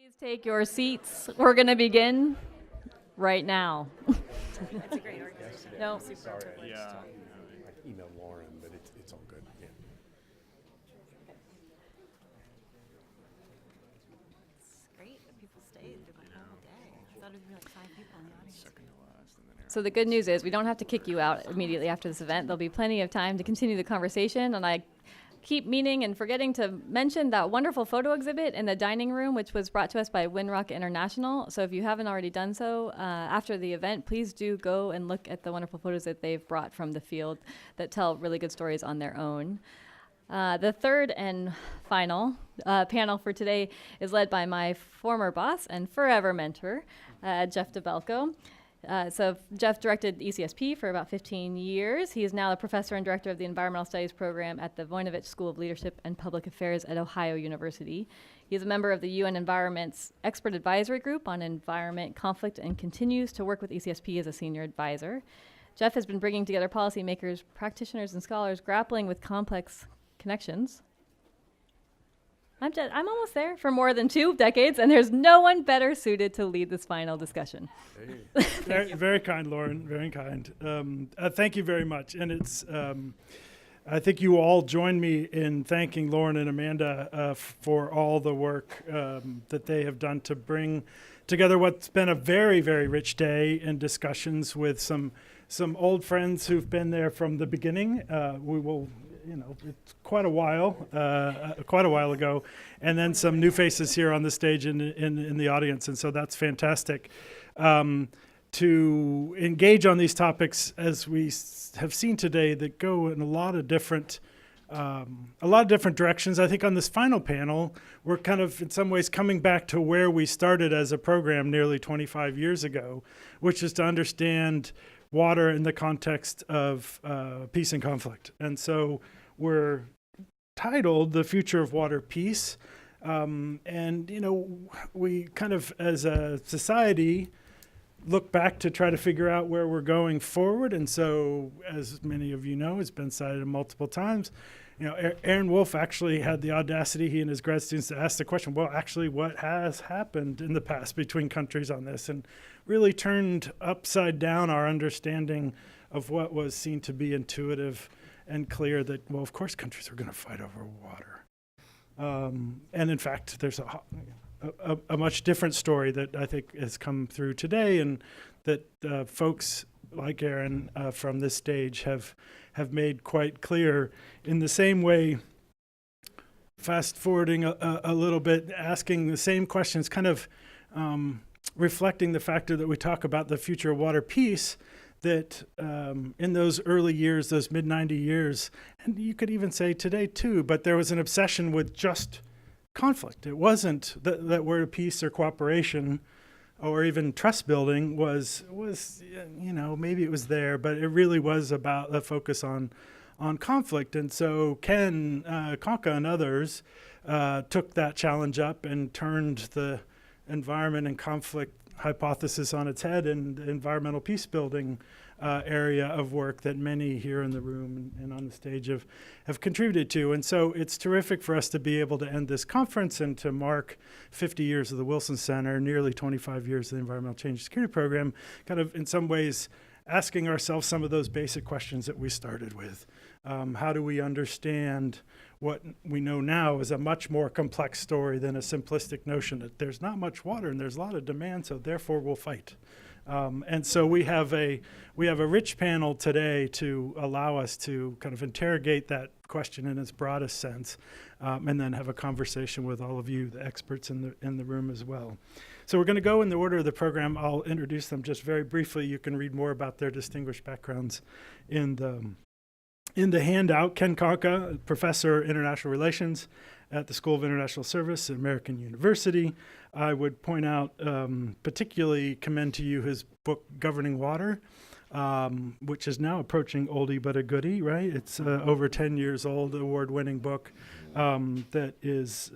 Please take your seats. We're going to begin right now. It's a great organization. No. Sorry, Yeah. I emailed Lauren, but it's all good. Yeah. It's great that people stayed through the whole day. I thought it would be like 5 people in the audience. Second to last, and then Erin. So the good news is we don't have to kick you out immediately after this event. There'll be plenty of time to continue the conversation, and I keep meaning and forgetting to mention that wonderful photo exhibit in the dining room, which was brought to us by Windrock International. So if you haven't already done so, after the event, please do go and look at the wonderful photos that they've brought from the field that tell really good stories on their own. The third and final panel for today is led by my former boss and forever mentor, Jeff DeBelco. So Jeff directed ECSP for about 15 years. He is now the professor and director of the Environmental Studies program at the Voinovich School of Leadership and Public Affairs at Ohio University. He is a member of the UN Environment's Expert Advisory Group on Environment Conflict and continues to work with ECSP as a senior advisor. Jeff has been bringing together policymakers, practitioners, and scholars grappling with complex connections. I'm almost there for more than 2 decades, and there's no one better suited to lead this final discussion. Very kind, Lauren. Very kind. Thank you very much. And it's, I think you all join me in thanking Lauren and Amanda for all the work that they have done to bring together what's been a very, very rich day in discussions with some old friends who've been there from the beginning. We will. It's quite a while ago, and then some new faces here on the stage in the audience, and so that's fantastic. To engage on these topics, as we have seen today, that go in a lot of different directions. I think on this final panel, we're kind of in some ways coming back to where we started as a program nearly 25 years ago, which is to understand water in the context of peace and conflict. And so we're titled The Future of Water Peace. And, we kind of, as a society, look back to try to figure out where we're going forward. And so, as many of you know, it's been cited multiple times. Erin Wolf actually had the audacity, he and his grad students, to ask the question, well, actually, what has happened in the past between countries on this? And really turned upside down our understanding of what was seen to be intuitive and clear that, well, of course, countries are going to fight over water. And in fact, there's a much different story that I think has come through today, and that folks like Erin from this stage have made quite clear. In the same way, fast forwarding a little bit, asking the same questions, kind of reflecting the factor that we talk about the future of water peace, that in those early years, those mid-90 years, and you could even say today too, but there was an obsession with just conflict. It wasn't that word of peace or cooperation or even trust building was maybe it was there, but it really was about a focus on conflict. And so Ken Konka and others took that challenge up and turned the environment and conflict hypothesis on its head, and the environmental peace building area of work that many here in the room and on the stage have contributed to. And so it's terrific for us to be able to end this conference and to mark 50 years of the Wilson Center, nearly 25 years of the Environmental Change and Security Program, kind of in some ways asking ourselves some of those basic questions that we started with. How do we understand what we know now is a much more complex story than a simplistic notion that there's not much water and there's a lot of demand, so therefore we'll fight. And so we have a rich panel today to allow us to kind of interrogate that question in its broadest sense, and then have a conversation with all of you, the experts in the room as well. So we're going to go in the order of the program. I'll introduce them just very briefly. You can read more about their distinguished backgrounds in the handout. Ken Konka, professor of international relations at the School of International Service at American University. I would point out, particularly commend to you his book, Governing Water, which is now approaching oldie but a goodie, right? It's over 10 years old, award-winning book that is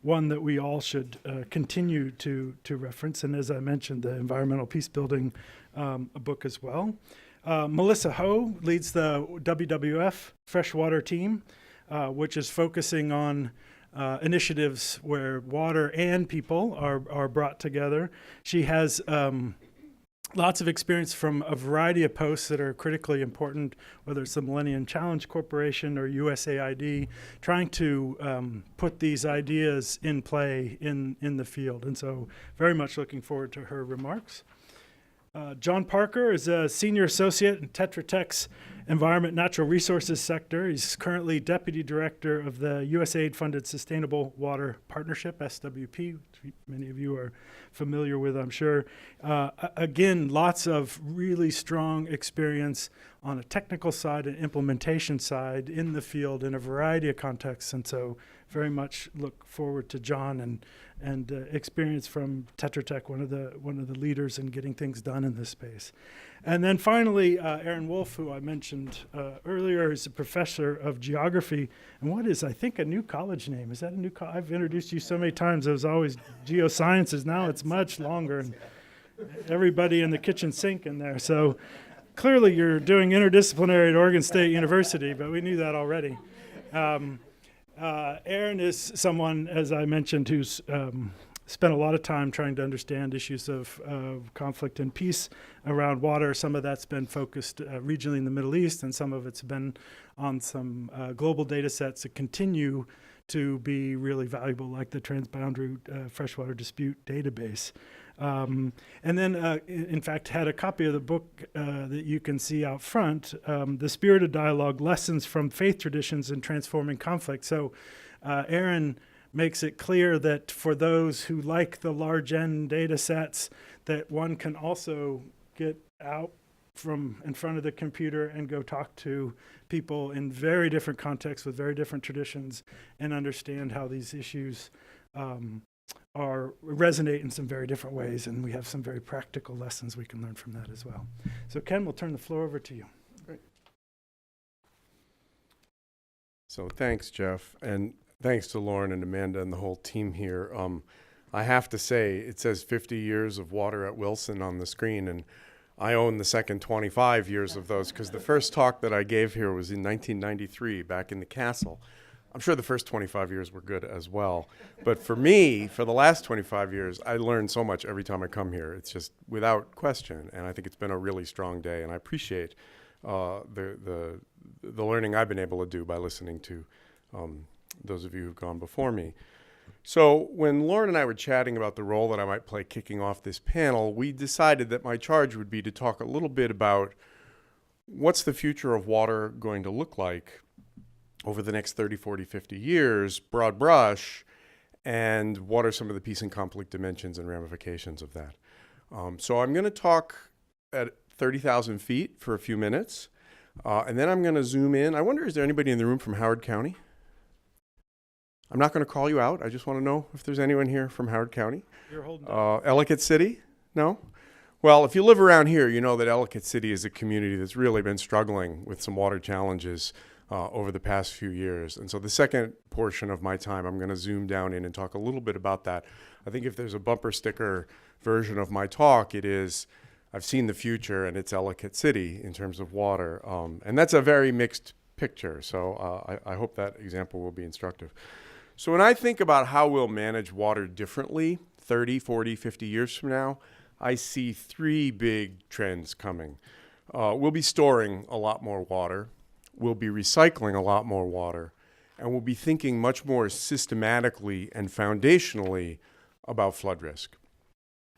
one that we all should continue to reference. And as I mentioned, the Environmental Peace Building book as well. Melissa Howe leads the WWF freshwater team, which is focusing on initiatives where water and people are brought together. She has lots of experience from a variety of posts that are critically important, whether it's the Millennium Challenge Corporation or USAID, trying to put these ideas in play in the field. And so very much looking forward to her remarks. John Parker is a senior associate in Tetra Tech's Environment Natural Resources sector. He's currently deputy director of the USAID-funded Sustainable Water Partnership, SWP, which many of you are familiar with, I'm sure. Again, lots of really strong experience on a technical side and implementation side in the field in a variety of contexts. And so very much look forward to John and experience from Tetra Tech, one of the leaders in getting things done in this space. And then finally, Erin Wolf, who I mentioned earlier, is a professor of geography. And what is, I think, a new college name? Is that a new I've introduced you so many times. It was always geosciences. Now it's much longer. And everybody in the kitchen sink in there. So clearly you're doing interdisciplinary at Oregon State University, but we knew that already. Erin is someone, as I mentioned, who's spent a lot of time trying to understand issues of conflict and peace around water. Some of that's been focused regionally in the Middle East, and some of it's been on some global data sets that continue to be really valuable, like the Transboundary Freshwater Dispute Database. And then, in fact, had a copy of the book that you can see out front, The Spirit of Dialogue, Lessons from Faith Traditions in Transforming Conflict. So Erin makes it clear that for those who like the large N data sets, that one can also get out from in front of the computer and go talk to people in very different contexts with very different traditions and understand how these issues resonate in some very different ways, and we have some very practical lessons we can learn from that as well. So Ken, we'll turn the floor over to you. Great. So thanks, Jeff, and thanks to Lauren and Amanda and the whole team here. I have to say, it says 50 years of water at Wilson on the screen, and I own the second 25 years of those, because the first talk that I gave here was in 1993 back in the castle. I'm sure the first 25 years were good as well. But for me, for the last 25 years, I learned so much every time I come here. It's just without question. And I think it's been a really strong day. And I appreciate the learning I've been able to do by listening to those of you who've gone before me. So when Lauren and I were chatting about the role that I might play kicking off this panel, we decided that my charge would be to talk a little bit about what's the future of water going to look like over the next 30, 40, 50 years, broad brush, and what are some of the peace and conflict dimensions and ramifications of that. So I'm going to talk at 30,000 feet for a few minutes, and then I'm going to zoom in. I wonder, is there anybody in the room from Howard County? I'm not going to call you out. I just want to know if there's anyone here from Howard County. You're holding up. Ellicott City? No? Well, if you live around here, you know that Ellicott City is a community that's really been struggling with some water challenges over the past few years. And so the second portion of my time, I'm going to zoom down in and talk a little bit about that. I think if there's a bumper sticker version of my talk, it is, I've seen the future, and it's Ellicott City in terms of water. And that's a very mixed picture. So I hope that example will be instructive. So when I think about how we'll manage water differently 30, 40, 50 years from now, I see three big trends coming. We'll be storing a lot more water. We'll be recycling a lot more water, and we'll be thinking much more systematically and foundationally about flood risk.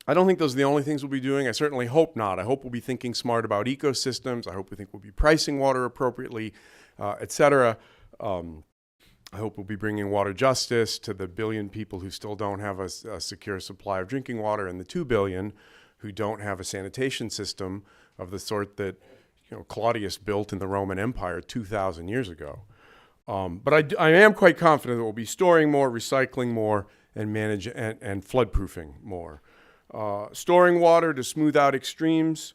I don't think those are the only things we'll be doing. I certainly hope not. I hope we'll be thinking smart about ecosystems. I hope we think we'll be pricing water appropriately, et cetera. I hope we'll be bringing water justice to the billion people who still don't have a secure supply of drinking water, and the 2 billion who don't have a sanitation system of the sort that Claudius built in the Roman Empire 2,000 years ago. But I am quite confident that we'll be storing more, recycling more, and and flood-proofing more. Storing water to smooth out extremes,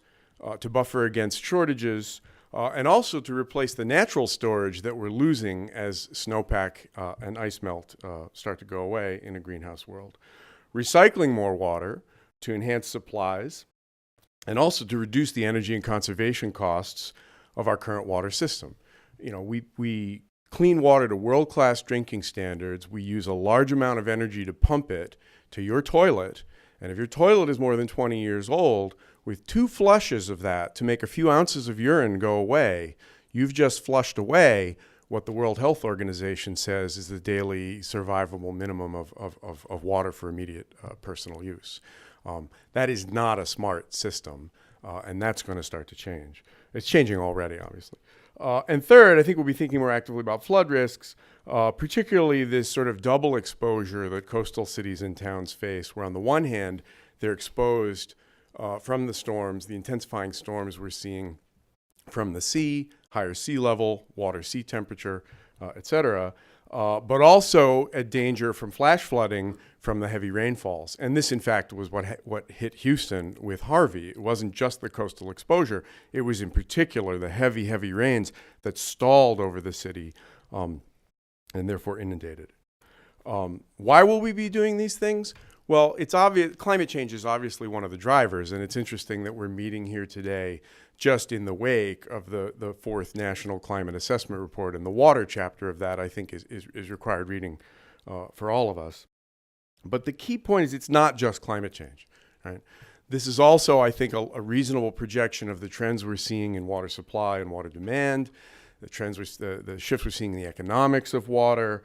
to buffer against shortages, and also to replace the natural storage that we're losing as snowpack and ice melt start to go away in a greenhouse world. Recycling more water to enhance supplies, and also to reduce the energy and conservation costs of our current water system. We clean water to world-class drinking standards. We use a large amount of energy to pump it to your toilet. And if your toilet is more than 20 years old, with 2 flushes of that to make a few ounces of urine go away, you've just flushed away what the World Health Organization says is the daily survivable minimum of water for immediate personal use. That is not a smart system, and that's going to start to change. It's changing already, obviously. And third, I think we'll be thinking more actively about flood risks, particularly this sort of double exposure that coastal cities and towns face, where on the one hand, they're exposed from the storms, the intensifying storms we're seeing from the sea, higher sea level, water sea temperature, et cetera, but also a danger from flash flooding from the heavy rainfalls. And this, in fact, was what hit Houston with Harvey. It wasn't just the coastal exposure. It was, in particular, the heavy, heavy rains that stalled over the city and therefore inundated. Why will we be doing these things? Well, it's obvious. Climate change is obviously one of the drivers, and it's interesting that we're meeting here today just in the wake of the fourth National Climate Assessment Report, and the water chapter of that, I think, is required reading for all of us. But the key point is it's not just climate change, right? This is also, I think, a reasonable projection of the trends we're seeing in water supply and water demand, the shifts we're seeing in the economics of water,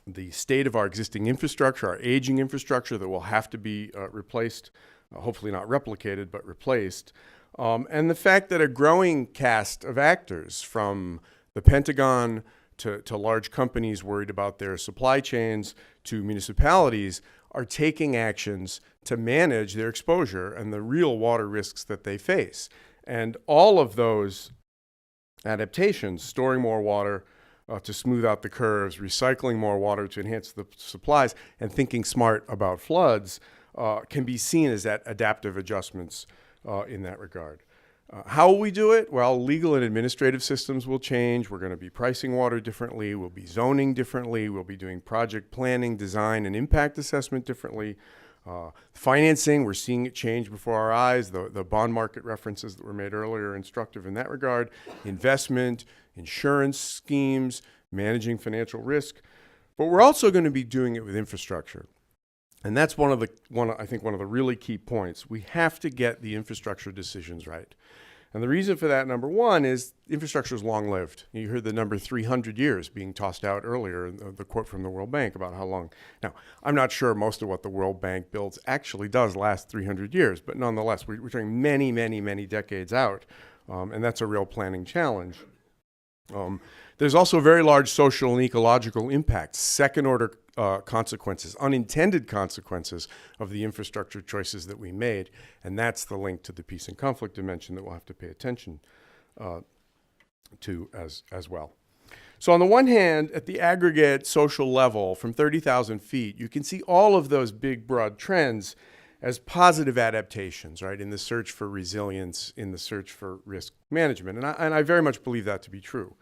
the state of our existing infrastructure, our aging infrastructure that will have to be replaced, hopefully not replicated, but replaced, and the fact that a growing cast of actors, from the Pentagon to large companies worried about their supply chains to municipalities, are taking actions to manage their exposure and the real water risks that they face. And all of those adaptations, storing more water, to smooth out the curves, recycling more water to enhance the supplies, and thinking smart about floods can be seen as adaptive adjustments in that regard. How will we do it? Well, legal and administrative systems will change. We're going to be pricing water differently. We'll be zoning differently. We'll be doing project planning, design, and impact assessment differently. Financing, we're seeing it change before our eyes. The bond market references that were made earlier are instructive in that regard. Investment, insurance schemes, managing financial risk. But we're also going to be doing it with infrastructure. And that's one of the really key points. We have to get the infrastructure decisions right. And the reason for that, number one, is infrastructure is long-lived. You heard the number 300 years being tossed out earlier, the quote from the World Bank about how long. Now, I'm not sure most of what the World Bank builds actually does last 300 years, but nonetheless, we're talking many, many, many decades out, and that's a real planning challenge. There's also very large social and ecological impacts, second-order consequences, unintended consequences of the infrastructure choices that we made, and that's the link to the peace and conflict dimension that we'll have to pay attention to as well. So on the one hand, at the aggregate social level, from 30,000 feet, you can see all of those big, broad trends as positive adaptations, right, in the search for resilience, in the search for risk management, and I very much believe that to be true.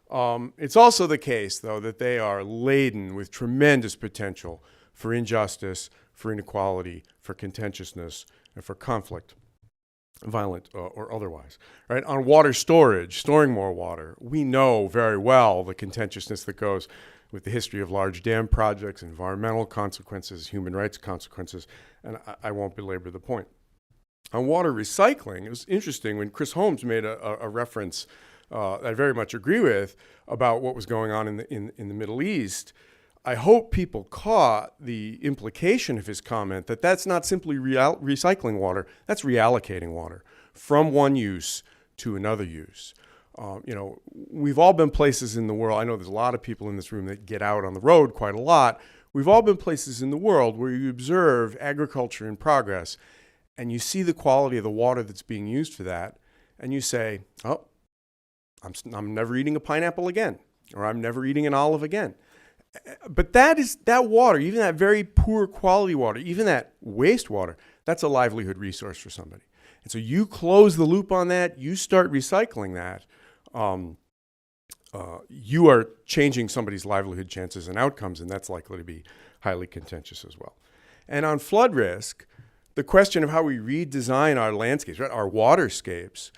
It's also the case, though, that they are laden with tremendous potential for injustice, for inequality, for contentiousness, and for conflict, violent or otherwise. Right? On water storage, storing more water, we know very well the contentiousness that goes with the history of large dam projects, environmental consequences, human rights consequences, and I won't belabor the point. On water recycling, it was interesting when Chris Holmes made a reference I very much agree with about what was going on in the Middle East. I hope people caught the implication of his comment that that's not simply recycling water, that's reallocating water from one use to another use. We've all been places in the world, I know there's a lot of people in this room that get out on the road quite a lot. We've all been places in the world where you observe agriculture in progress and you see the quality of the water that's being used for that, and you say, oh, I'm never eating a pineapple again, or I'm never eating an olive again. But that water, even that very poor quality water, even that wastewater, that's a livelihood resource for somebody. And so you close the loop on that, you start recycling that, you are changing somebody's livelihood chances and outcomes, and that's likely to be highly contentious as well. And on flood risk, the question of how we redesign our landscapes, right, our waterscapes,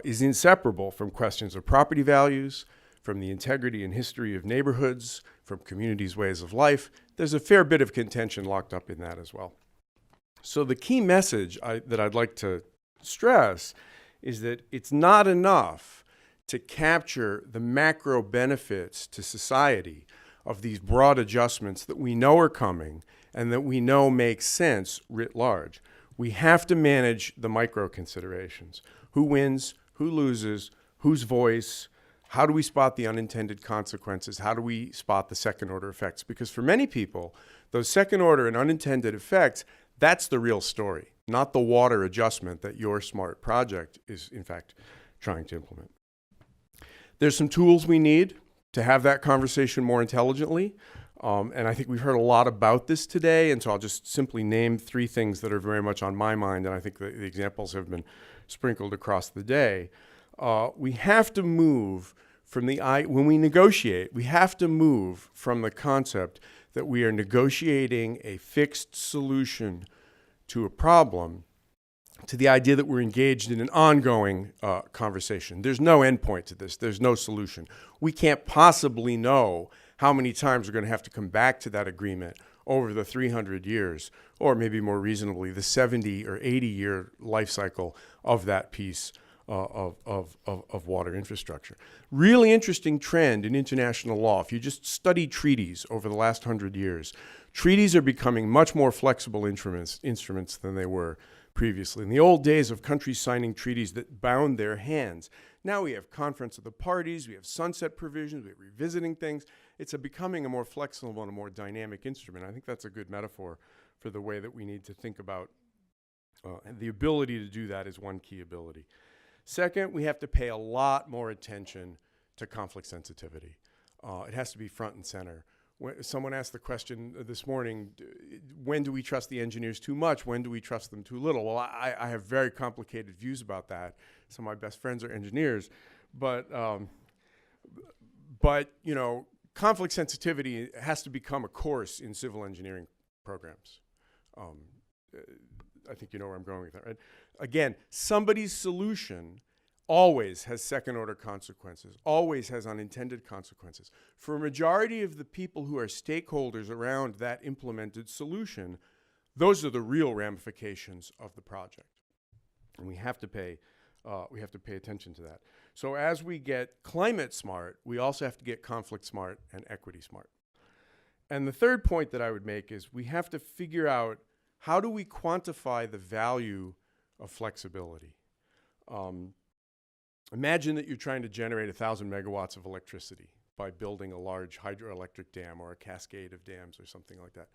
is inseparable from questions of property values, from the integrity and history of neighborhoods, from communities' ways of life. There's a fair bit of contention locked up in that as well. So the key message that I'd like to stress is that it's not enough to capture the macro benefits to society of these broad adjustments that we know are coming and that we know make sense writ large. We have to manage the micro considerations. Who wins, who loses, whose voice, how do we spot the unintended consequences? How do we spot the second order effects? Because for many people, those second order and unintended effects, that's the real story, not the water adjustment that your smart project is in fact trying to implement. There's some tools we need to have that conversation more intelligently. And I think we've heard a lot about this today, and so I'll just simply name 3 things that are very much on my mind, and I think the examples have been sprinkled across the day. We have to move from when we negotiate, we have to move from the concept that we are negotiating a fixed solution to a problem to the idea that we're engaged in an ongoing conversation. There's no endpoint to this. There's no solution. We can't possibly know how many times we're going to have to come back to that agreement over the 300 years, or maybe more reasonably, the 70 or 80-year life cycle of that piece of water infrastructure. Really interesting trend in international law. If you just study treaties over the last 100 years, treaties are becoming much more flexible instruments than they were previously. In the old days of countries signing treaties that bound their hands, now we have conference of the parties, we have sunset provisions, we have revisiting things. It's becoming a more flexible and a more dynamic instrument. I think that's a good metaphor for the way that we need to think about, and the ability to do that is one key ability. Second, we have to pay a lot more attention to conflict sensitivity. It has to be front and center. Someone asked the question this morning, when do we trust the engineers too much? When do we trust them too little? Well, I have very complicated views about that. Some of my best friends are engineers. But you know, conflict sensitivity has to become a course in civil engineering programs. I think you know where I'm going with that, right? Again, somebody's solution always has second order consequences, always has unintended consequences. For a majority of the people who are stakeholders around that implemented solution, those are the real ramifications of the project. And we have to pay attention to that. So as we get climate smart, we also have to get conflict smart and equity smart. And the third point that I would make is we have to figure out, how do we quantify the value of flexibility? Imagine that you're trying to generate 1,000 megawatts of electricity by building a large hydroelectric dam or a cascade of dams or something like that.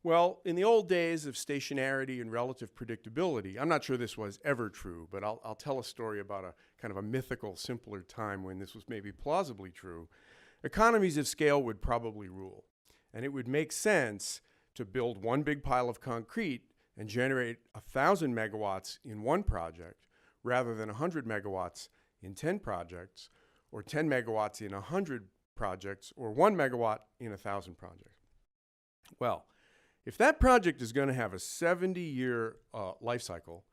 Well, in the old days of stationarity and relative predictability, I'm not sure this was ever true, but I'll tell a story about a kind of a mythical, simpler time when this was maybe plausibly true. Economies of scale would probably rule, and it would make sense to build one big pile of concrete and generate 1,000 megawatts in one project rather than 100 megawatts in 10 projects, or 10 megawatts in 100 projects, or 1 megawatt in 1,000 projects. Well, if that project is going to have a 70-year life cycle,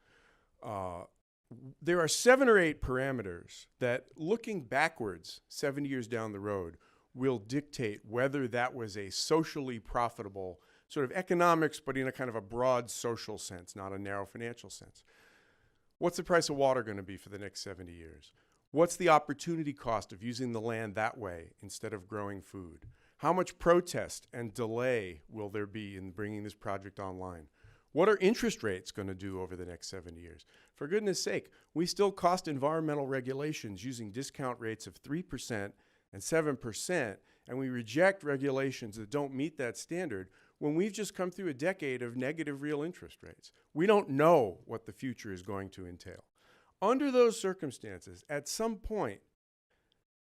there are 7 or 8 parameters that, looking backwards 70 years down the road, will dictate whether that was a socially profitable sort of economics, but in a kind of a broad social sense, not a narrow financial sense. What's the price of water going to be for the next 70 years? What's the opportunity cost of using the land that way instead of growing food? How much protest and delay will there be in bringing this project online? What are interest rates going to do over the next 70 years? For goodness sake, we still cost environmental regulations using discount rates of 3% and 7%, and we reject regulations that don't meet that standard when we've just come through a decade of negative real interest rates. We don't know what the future is going to entail. Under those circumstances, at some point,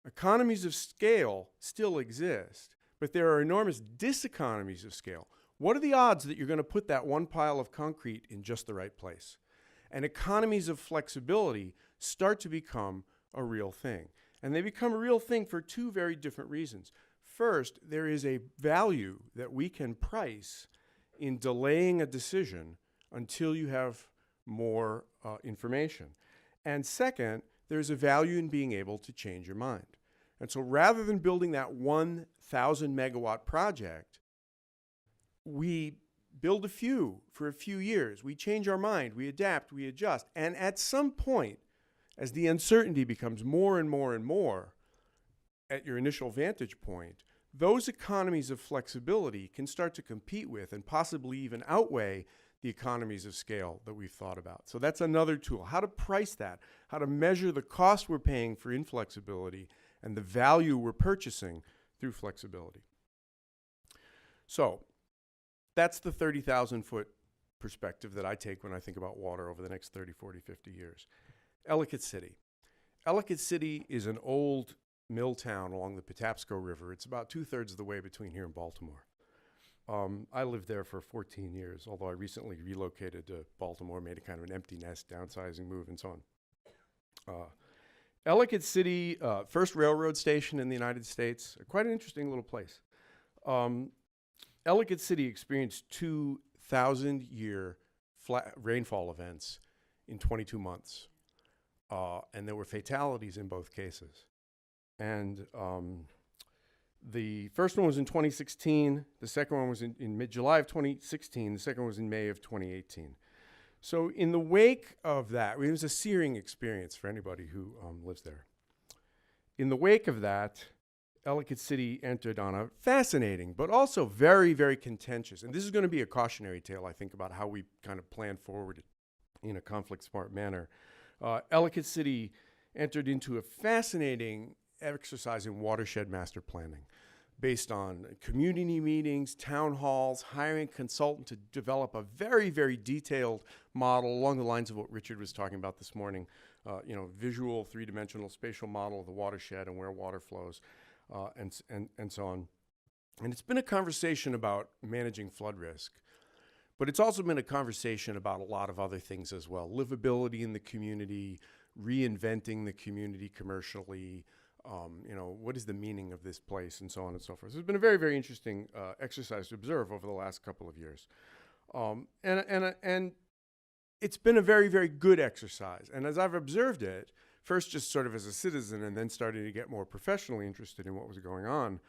economies of scale still exist, but there are enormous diseconomies of scale. What are the odds that you're going to put that one pile of concrete in just the right place? And economies of flexibility start to become a real thing. And they become a real thing for 2 very different reasons. First, there is a value that we can price in delaying a decision until you have more information. And second, there's a value in being able to change your mind. And so rather than building that 1,000 megawatt project, we build a few for a few years. We change our mind, we adapt, we adjust. And at some point, as the uncertainty becomes more and more and more at your initial vantage point, those economies of flexibility can start to compete with and possibly even outweigh the economies of scale that we've thought about. So that's another tool, how to price that, how to measure the cost we're paying for inflexibility and the value we're purchasing through flexibility. So that's the 30,000 foot perspective that I take when I think about water over the next 30, 40, 50 years. Ellicott City. Ellicott City is an old mill town along the Patapsco River. It's about 2/3 of the way between here and Baltimore. I lived there for 14 years, although I recently relocated to Baltimore, made a kind of an empty nest, downsizing move, and so on. Ellicott City, first railroad station in the United States, quite an interesting little place. Ellicott City experienced 2,000-year rainfall events in 22 months, and there were fatalities in both cases. And the first one was in 2016. The second one was in mid-July of 2016. The second one was in May of 2018. So in the wake of that, it was a searing experience for anybody who lives there. In the wake of that, Ellicott City entered on a fascinating, but also very, very contentious, and this is going to be a cautionary tale, I think, about how we kind of plan forward in a conflict-smart manner. Ellicott City entered into a fascinating exercise in watershed master planning based on community meetings, town halls, hiring a consultant to develop a very, very detailed model along the lines of what Richard was talking about this morning, visual, three-dimensional spatial model of the watershed and where water flows, and so on. And it's been a conversation about managing flood risk, but it's also been a conversation about a lot of other things as well. Livability in the community, reinventing the community commercially, what is the meaning of this place, and so on and so forth. So it's been a very, very interesting exercise to observe over the last couple of years. And it's been a very, very good exercise. And as I've observed it, first just sort of as a citizen and then starting to get more professionally interested in what was going on,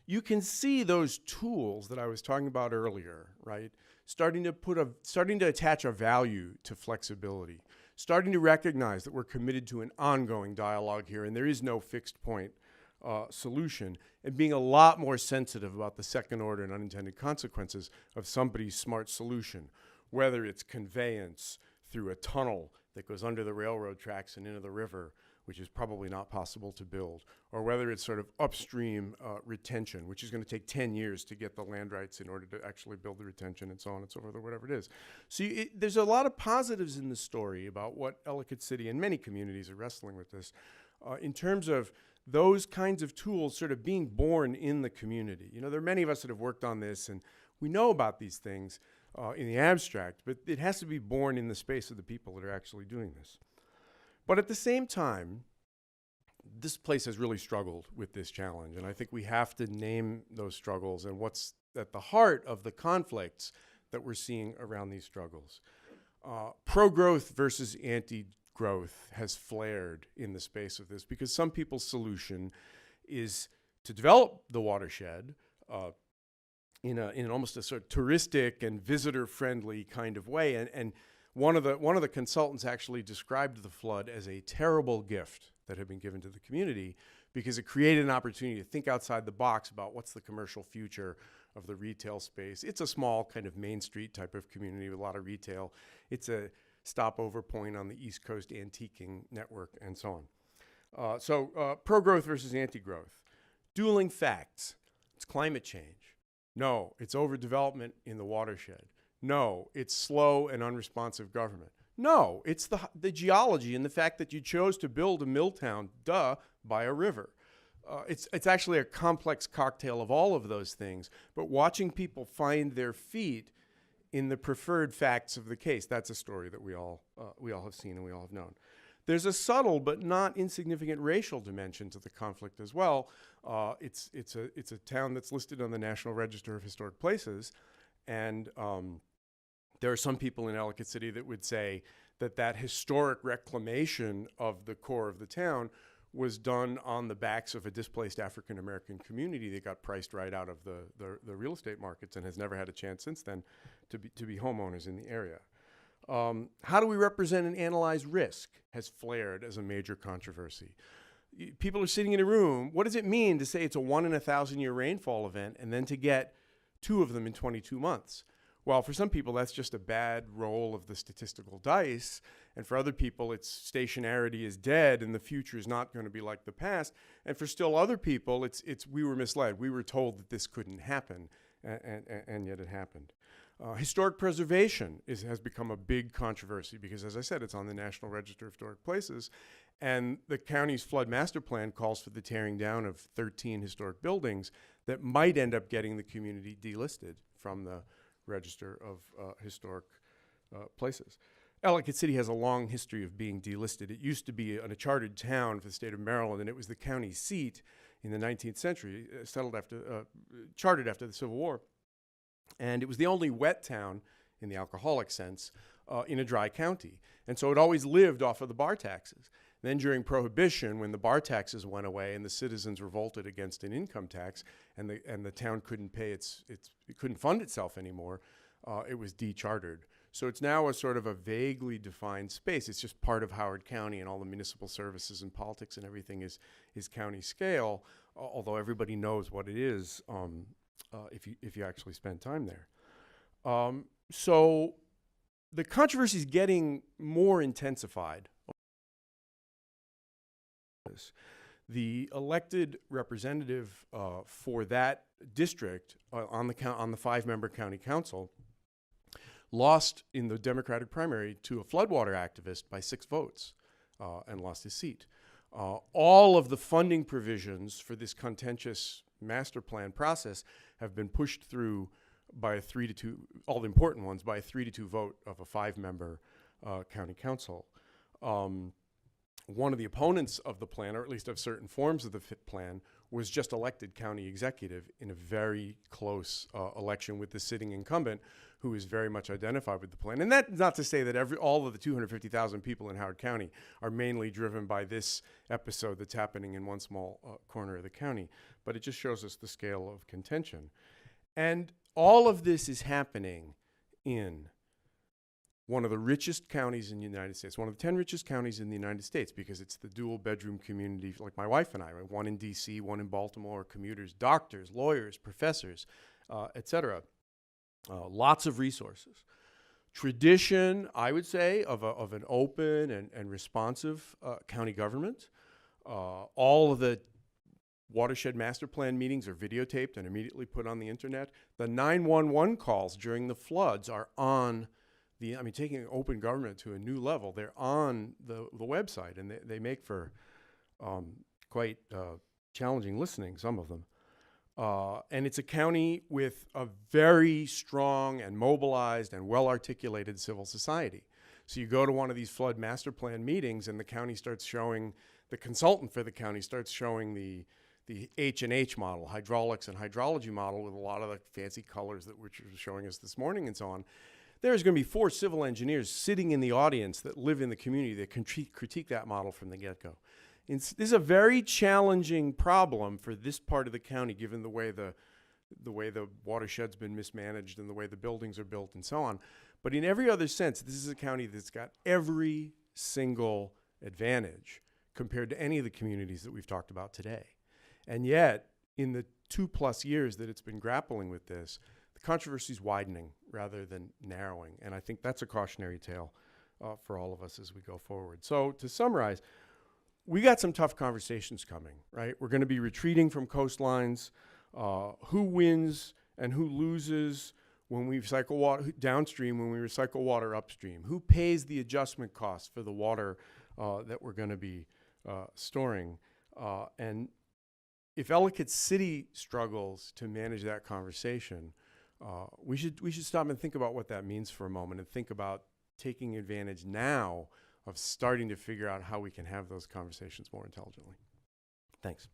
you can see those tools that I was talking about earlier, right? Starting to attach a value to flexibility, starting to recognize that we're committed to an ongoing dialogue here and there is no fixed point solution, and being a lot more sensitive about the second order and unintended consequences of somebody's smart solution, whether it's conveyance through a tunnel that goes under the railroad tracks and into the river, which is probably not possible to build, or whether it's sort of upstream retention, which is going to take 10 years to get the land rights in order to actually build the retention and so on and so forth, or whatever it is. So there's a lot of positives in the story about what Ellicott City and many communities are wrestling with this in terms of those kinds of tools sort of being born in the community. There are many of us that have worked on this, and we know about these things in the abstract, but it has to be born in the space of the people that are actually doing this. But at the same time, this place has really struggled with this challenge, and I think we have to name those struggles and what's at the heart of the conflicts that we're seeing around these struggles. Pro-growth versus anti-growth has flared in the space of this because some people's solution is to develop the watershed in almost a sort of touristic and visitor-friendly kind of way, and one of the consultants actually described the flood as a terrible gift that had been given to the community because it created an opportunity to think outside the box about what's the commercial future of the retail space. It's a small kind of Main Street type of community with a lot of retail. It's a stopover point on the East Coast antiquing network and so on. So pro-growth versus anti-growth. Dueling facts. It's climate change. No, it's overdevelopment in the watershed. No, it's slow and unresponsive government. No, it's the geology and the fact that you chose to build a mill town, by a river. It's actually a complex cocktail of all of those things, but watching people find their feet in the preferred facts of the case, that's a story that we all have seen and we all have known. There's a subtle but not insignificant racial dimension to the conflict as well. It's a town that's listed on the National Register of Historic Places, and there are some people in Ellicott City that would say that historic reclamation of the core of the town was done on the backs of a displaced African American community that got priced right out of the real estate markets and has never had a chance since then to be homeowners in the area. How do we represent and analyze risk has flared as a major controversy. People are sitting in a room. What does it mean to say it's a 1 in 1,000 year rainfall event and then to get 2 of them in 22 months? Well, for some people, that's just a bad roll of the statistical dice. And for other people, it's stationarity is dead and the future is not going to be like the past. And for still other people, it's we were misled. We were told that this couldn't happen, and yet it happened. Historic preservation has become a big controversy because, as I said, it's on the National Register of Historic Places. And the county's flood master plan calls for the tearing down of 13 historic buildings that might end up getting the community delisted from the Register of Historic Places. Ellicott City has a long history of being delisted. It used to be a chartered town for the state of Maryland, and it was the county seat in the 19th century, chartered after the Civil War. And it was the only wet town, in the alcoholic sense, in a dry county. And so it always lived off of the bar taxes. Then during Prohibition, when the bar taxes went away and the citizens revolted against an income tax, and the town couldn't pay it couldn't fund itself anymore, it was dechartered. So it's now a sort of a vaguely defined space. It's just part of Howard County, and all the municipal services and politics and everything is county scale, although everybody knows what it is if you actually spend time there. So the controversy is getting more intensified. The elected representative for that district on the 5-member county council lost in the Democratic primary to a floodwater activist by 6 votes and lost his seat. All of the funding provisions for this contentious master plan process have been pushed through by a 3-2, all the important ones, by a 3-2 vote of a 5-member county council. One of the opponents of the plan, or at least of certain forms of the plan, was just elected county executive in a very close election with the sitting incumbent, who is very much identified with the plan. And that's not to say that all of the 250,000 people in Howard County are mainly driven by this episode that's happening in one small corner of the county, but it just shows us the scale of contention. And all of this is happening in one of the richest counties in the United States, one of the 10 richest counties in the United States, because it's the dual bedroom community, like my wife and I, right? One in DC, one in Baltimore, commuters, doctors, lawyers, professors, et cetera. Lots of resources. Tradition, I would say, of an open and responsive county government. All of the watershed master plan meetings are videotaped and immediately put on the internet. The 911 calls during the floods are on taking open government to a new level. They're on the website, and they make for quite challenging listening, some of them. And it's a county with a very strong and mobilized and well-articulated civil society. So you go to one of these flood master plan meetings, and the consultant for the county starts showing the H&H model, hydraulics and hydrology model, with a lot of the fancy colors that which was showing us this morning and so on. There's going to be 4 civil engineers sitting in the audience that live in the community that can critique that model from the get-go. This is a very challenging problem for this part of the county, given the way the watershed's been mismanaged and the way the buildings are built and so on. But in every other sense, this is a county that's got every single advantage compared to any of the communities that we've talked about today. And yet, in the 2+ years that it's been grappling with this, the controversy is widening rather than narrowing. And I think that's a cautionary tale for all of us as we go forward. So to summarize, we got some tough conversations coming, right? We're going to be retreating from coastlines. Who wins and who loses when we recycle water downstream, when we recycle water upstream? Who pays the adjustment costs for the water that we're going to be storing? And if Ellicott City struggles to manage that conversation, we should stop and think about what that means for a moment, and think about taking advantage now of starting to figure out how we can have those conversations more intelligently. Thanks.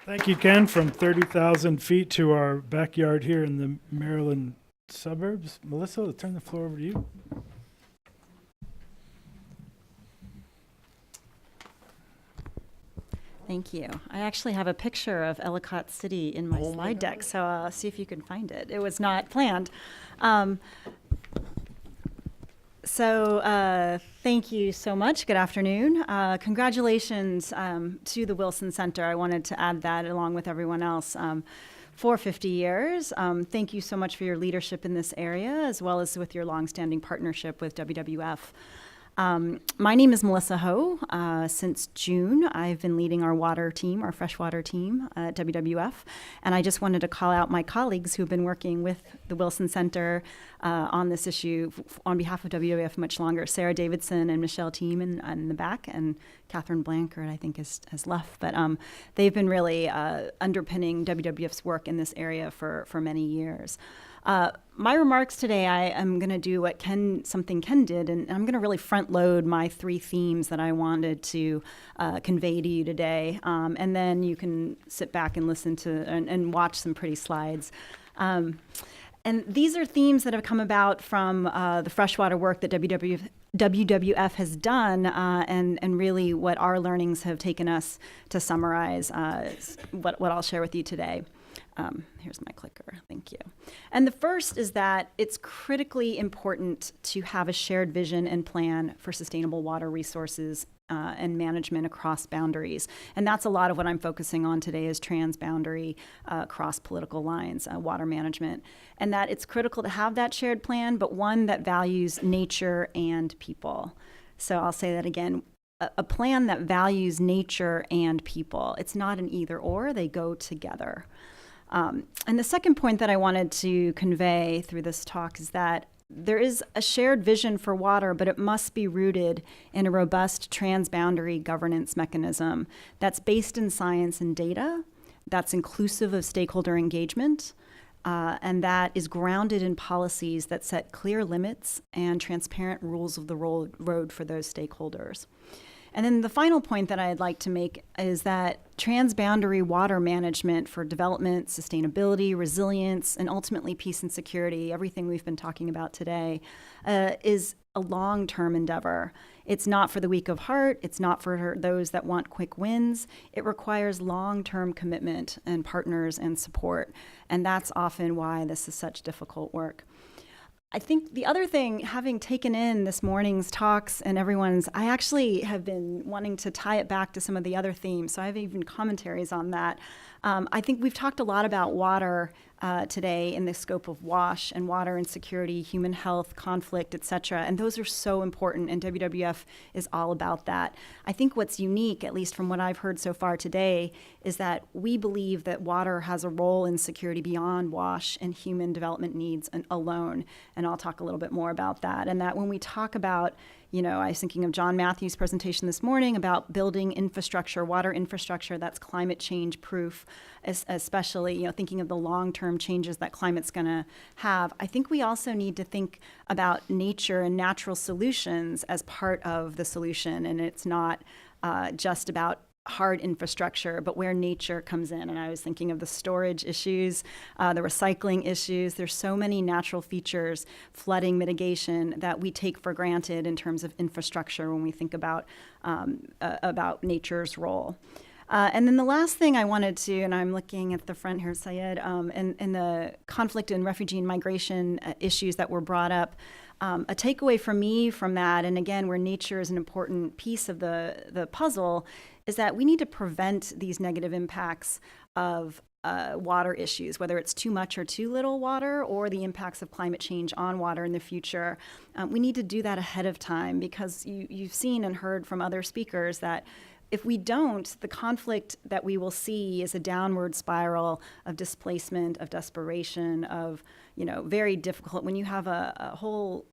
Thank you, Ken. From 30,000 feet to our backyard here in the Maryland suburbs. Melissa, I'll turn the floor over to you. Thank you. I actually have a picture of Ellicott City in my slide deck, so see if you can find it. It was not planned. Thank you so much. Good afternoon. Congratulations to the Wilson Center. I wanted to add that along with everyone else. For 50 years. Thank you so much for your leadership in this area, as well as with your longstanding partnership with WWF. My name is Melissa Howe. Since June, I've been leading our water team, our freshwater team at WWF. And I just wanted to call out my colleagues who've been working with the Wilson Center on this issue on behalf of WWF much longer. Sarah Davidson and Michelle Team in the back, and Catherine Blankard, I think, has left. But they've been really underpinning WWF's work in this area for many years. My remarks today, I am going to do what Ken did, and I'm going to really front load my 3 themes that I wanted to convey to you today. And then you can sit back and listen to and watch some pretty slides. And these are themes that have come about from the freshwater work that WWF has done, and really what our learnings have taken us to summarize what I'll share with you today. Here's my clicker. Thank you. And the first is that it's critically important to have a shared vision and plan for sustainable water resources and management across boundaries. And that's a lot of what I'm focusing on today is transboundary, cross-political lines, water management. And that it's critical to have that shared plan, but one that values nature and people. So I'll say that again. A plan that values nature and people. It's not an either or, they go together. And the second point that I wanted to convey through this talk is that there is a shared vision for water, but it must be rooted in a robust transboundary governance mechanism that's based in science and data, that's inclusive of stakeholder engagement, and that is grounded in policies that set clear limits and transparent rules of the road for those stakeholders. And then the final point that I'd like to make is that transboundary water management for development, sustainability, resilience, and ultimately peace and security, everything we've been talking about today, is a long-term endeavor. It's not for the weak of heart. It's not for those that want quick wins. It requires long-term commitment and partners and support. And that's often why this is such difficult work. I think the other thing, having taken in this morning's talks and I actually have been wanting to tie it back to some of the other themes. So I have even commentaries on that. I think we've talked a lot about water today in the scope of WASH and water insecurity, human health, conflict, et cetera. And those are so important, and WWF is all about that. I think what's unique, at least from what I've heard so far today, is that we believe that water has a role in security beyond WASH and human development needs alone. And I'll talk a little bit more about that. And that when we talk about, I was thinking of John Matthews' presentation this morning about building infrastructure, water infrastructure that's climate change proof, especially, thinking of the long-term changes that climate's going to have. I think we also need to think about nature and natural solutions as part of the solution. And it's not just about hard infrastructure, but where nature comes in. And I was thinking of the storage issues, the recycling issues. There's so many natural features, flooding mitigation, that we take for granted in terms of infrastructure when we think about nature's role. And then the last thing I wanted to, and I'm looking at the front here, Syed, and the conflict and refugee and migration issues that were brought up. A takeaway for me from that, and again, where nature is an important piece of the puzzle, is that we need to prevent these negative impacts of water issues, whether it's too much or too little water, or the impacts of climate change on water in the future. We need to do that ahead of time, because you've seen and heard from other speakers that if we don't, the conflict that we will see is a downward spiral of displacement, of desperation, of, very difficult. When you have a whole,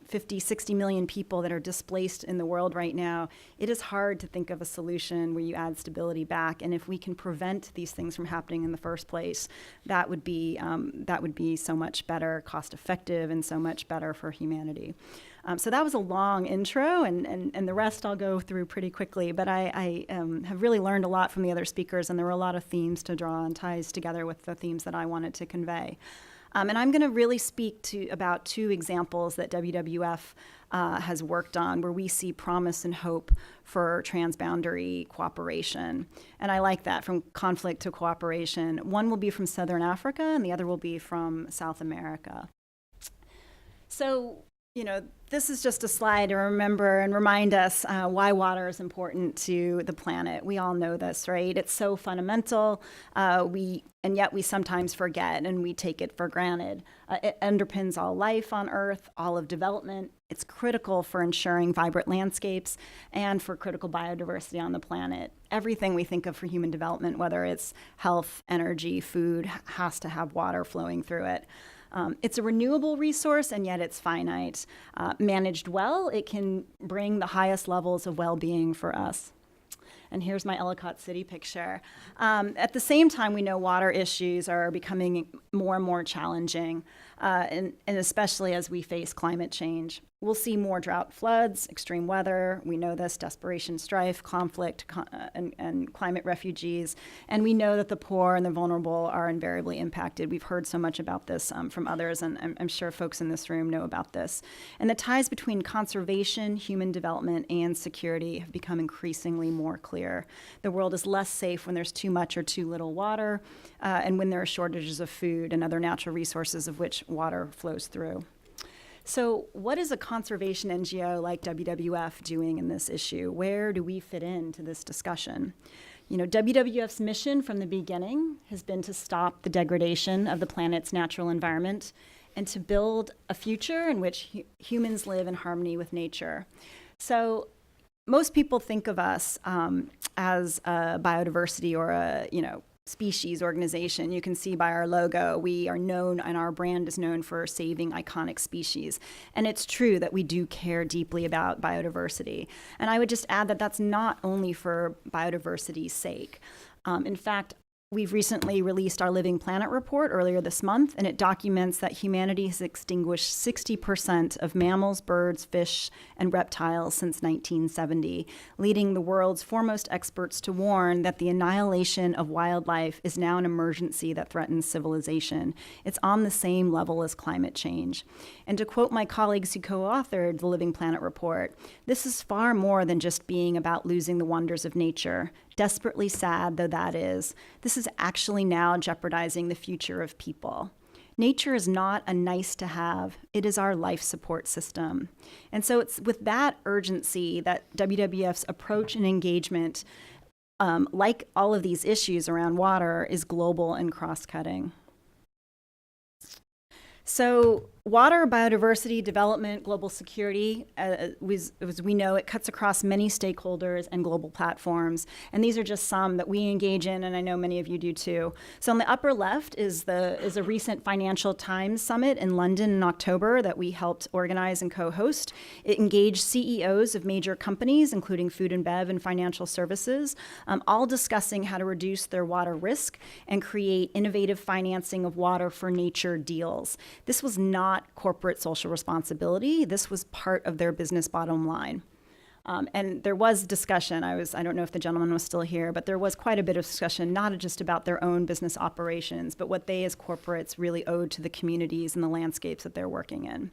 50, 60 million people that are displaced in the world right now, it is hard to think of a solution where you add stability back. And if we can prevent these things from happening in the first place, that would be so much better, cost effective, and so much better for humanity. So that was a long intro, and the rest I'll go through pretty quickly. But I have really learned a lot from the other speakers, and there were a lot of themes to draw and ties together with the themes that I wanted to convey. And I'm going to really speak about two examples that WWF has worked on where we see promise and hope for transboundary cooperation. And I like that, from conflict to cooperation. One will be from Southern Africa and the other will be from South America. So, this is just a slide to remember and remind us why water is important to the planet. We all know this, right? It's so fundamental, and yet we sometimes forget and we take it for granted. It underpins all life on Earth, all of development. It's critical for ensuring vibrant landscapes and for critical biodiversity on the planet. Everything we think of for human development, whether it's health, energy, food, has to have water flowing through it. It's a renewable resource, and yet it's finite. Managed well, it can bring the highest levels of well-being for us. And here's my Ellicott City picture. At the same time, we know water issues are becoming more and more challenging, and especially as we face climate change. We'll see more drought, floods, extreme weather. We know this, desperation, strife, conflict, and climate refugees. And we know that the poor and the vulnerable are invariably impacted. We've heard so much about this from others, and I'm sure folks in this room know about this. And the ties between conservation, human development, and security have become increasingly more clear. The world is less safe when there's too much or too little water, and when there are shortages of food and other natural resources of which water flows through. So what is a conservation NGO like WWF doing in this issue? Where do we fit into this discussion? WWF's mission from the beginning has been to stop the degradation of the planet's natural environment and to build a future in which humans live in harmony with nature. So most people think of us as a biodiversity or a, species organization. You can see by our logo, we are known, and our brand is known for saving iconic species. And it's true that we do care deeply about biodiversity. And I would just add that that's not only for biodiversity's sake. In fact, we've recently released our Living Planet report earlier this month, and it documents that humanity has extinguished 60% of mammals, birds, fish, and reptiles since 1970, leading the world's foremost experts to warn that the annihilation of wildlife is now an emergency that threatens civilization. It's on the same level as climate change. And to quote my colleagues who co-authored the Living Planet report, this is far more than just being about losing the wonders of nature. Desperately sad though that is, this is actually now jeopardizing the future of people. Nature is not a nice to have, it is our life support system. And so it's with that urgency that WWF's approach and engagement, like all of these issues around water, is global and cross-cutting. So water, biodiversity, development, global security, as we know, it cuts across many stakeholders and global platforms. And these are just some that we engage in, and I know many of you do too. So on the upper left is a recent Financial Times Summit in London in October that we helped organize and co-host. It engaged CEOs of major companies, including food and bev and financial services, all discussing how to reduce their water risk and create innovative financing of water for nature deals. This was not corporate social responsibility. This was part of their business bottom line. And there was discussion, I don't know if the gentleman was still here, but there was quite a bit of discussion, not just about their own business operations, but what they as corporates really owed to the communities and the landscapes that they're working in.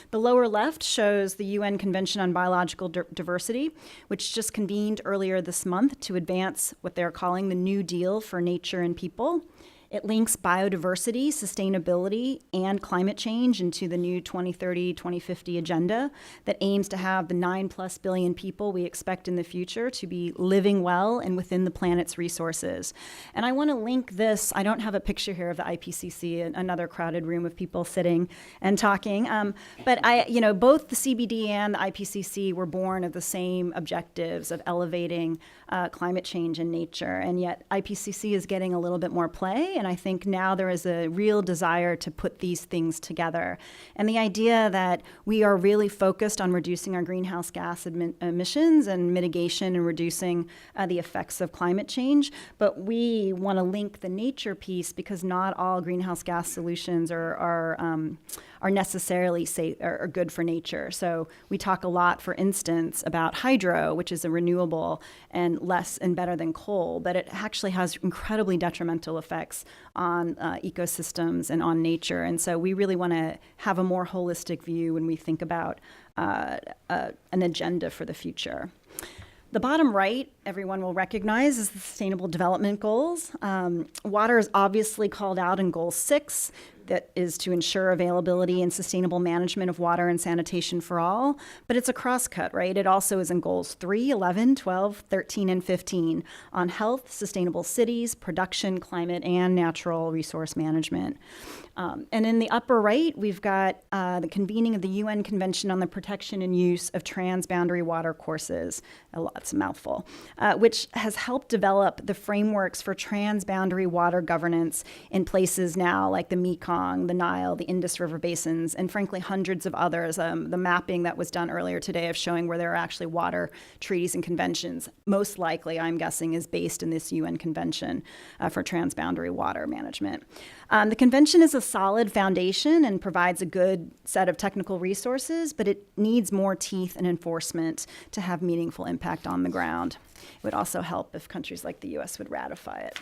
The lower left shows the UN Convention on Biological Diversity, which just convened earlier this month to advance what they're calling the New Deal for Nature and People. It links biodiversity, sustainability, and climate change into the new 2030-2050 agenda that aims to have the 9+ billion people we expect in the future to be living well and within the planet's resources. And I want to link this. I don't have a picture here of the IPCC, another crowded room of people sitting and talking. But both the CBD and the IPCC were born of the same objectives of elevating climate change and nature. And yet IPCC is getting a little bit more play. And I think now there is a real desire to put these things together. And the idea that we are really focused on reducing our greenhouse gas emissions and mitigation and reducing the effects of climate change, but we want to link the nature piece because not all greenhouse gas solutions are are necessarily safe or good for nature. So we talk a lot, for instance, about hydro, which is a renewable and less and better than coal, but it actually has incredibly detrimental effects on ecosystems and on nature. And so we really want to have a more holistic view when we think about an agenda for the future. The bottom right, everyone will recognize, is the Sustainable Development Goals. Water is obviously called out in Goal 6, that is to ensure availability and sustainable management of water and sanitation for all, but it's a crosscut, right? It also is in Goals 3, 11, 12, 13, and 15 on health, sustainable cities, production, climate, and natural resource management. And in the upper right, we've got the convening of the UN Convention on the Protection and Use of Transboundary Water Courses, it's a mouthful, which has helped develop the frameworks for transboundary water governance in places now like the Mekong, the Nile, the Indus River basins, and frankly, hundreds of others. The mapping that was done earlier today of showing where there are actually water treaties and conventions, most likely, I'm guessing, is based in this UN Convention for transboundary water management. The convention is a solid foundation and provides a good set of technical resources, but it needs more teeth and enforcement to have meaningful impact on the ground. It would also help if countries like the US would ratify it.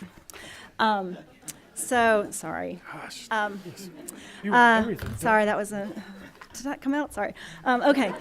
Sorry. Gosh. Sorry, that was did that come out? Sorry. Okay,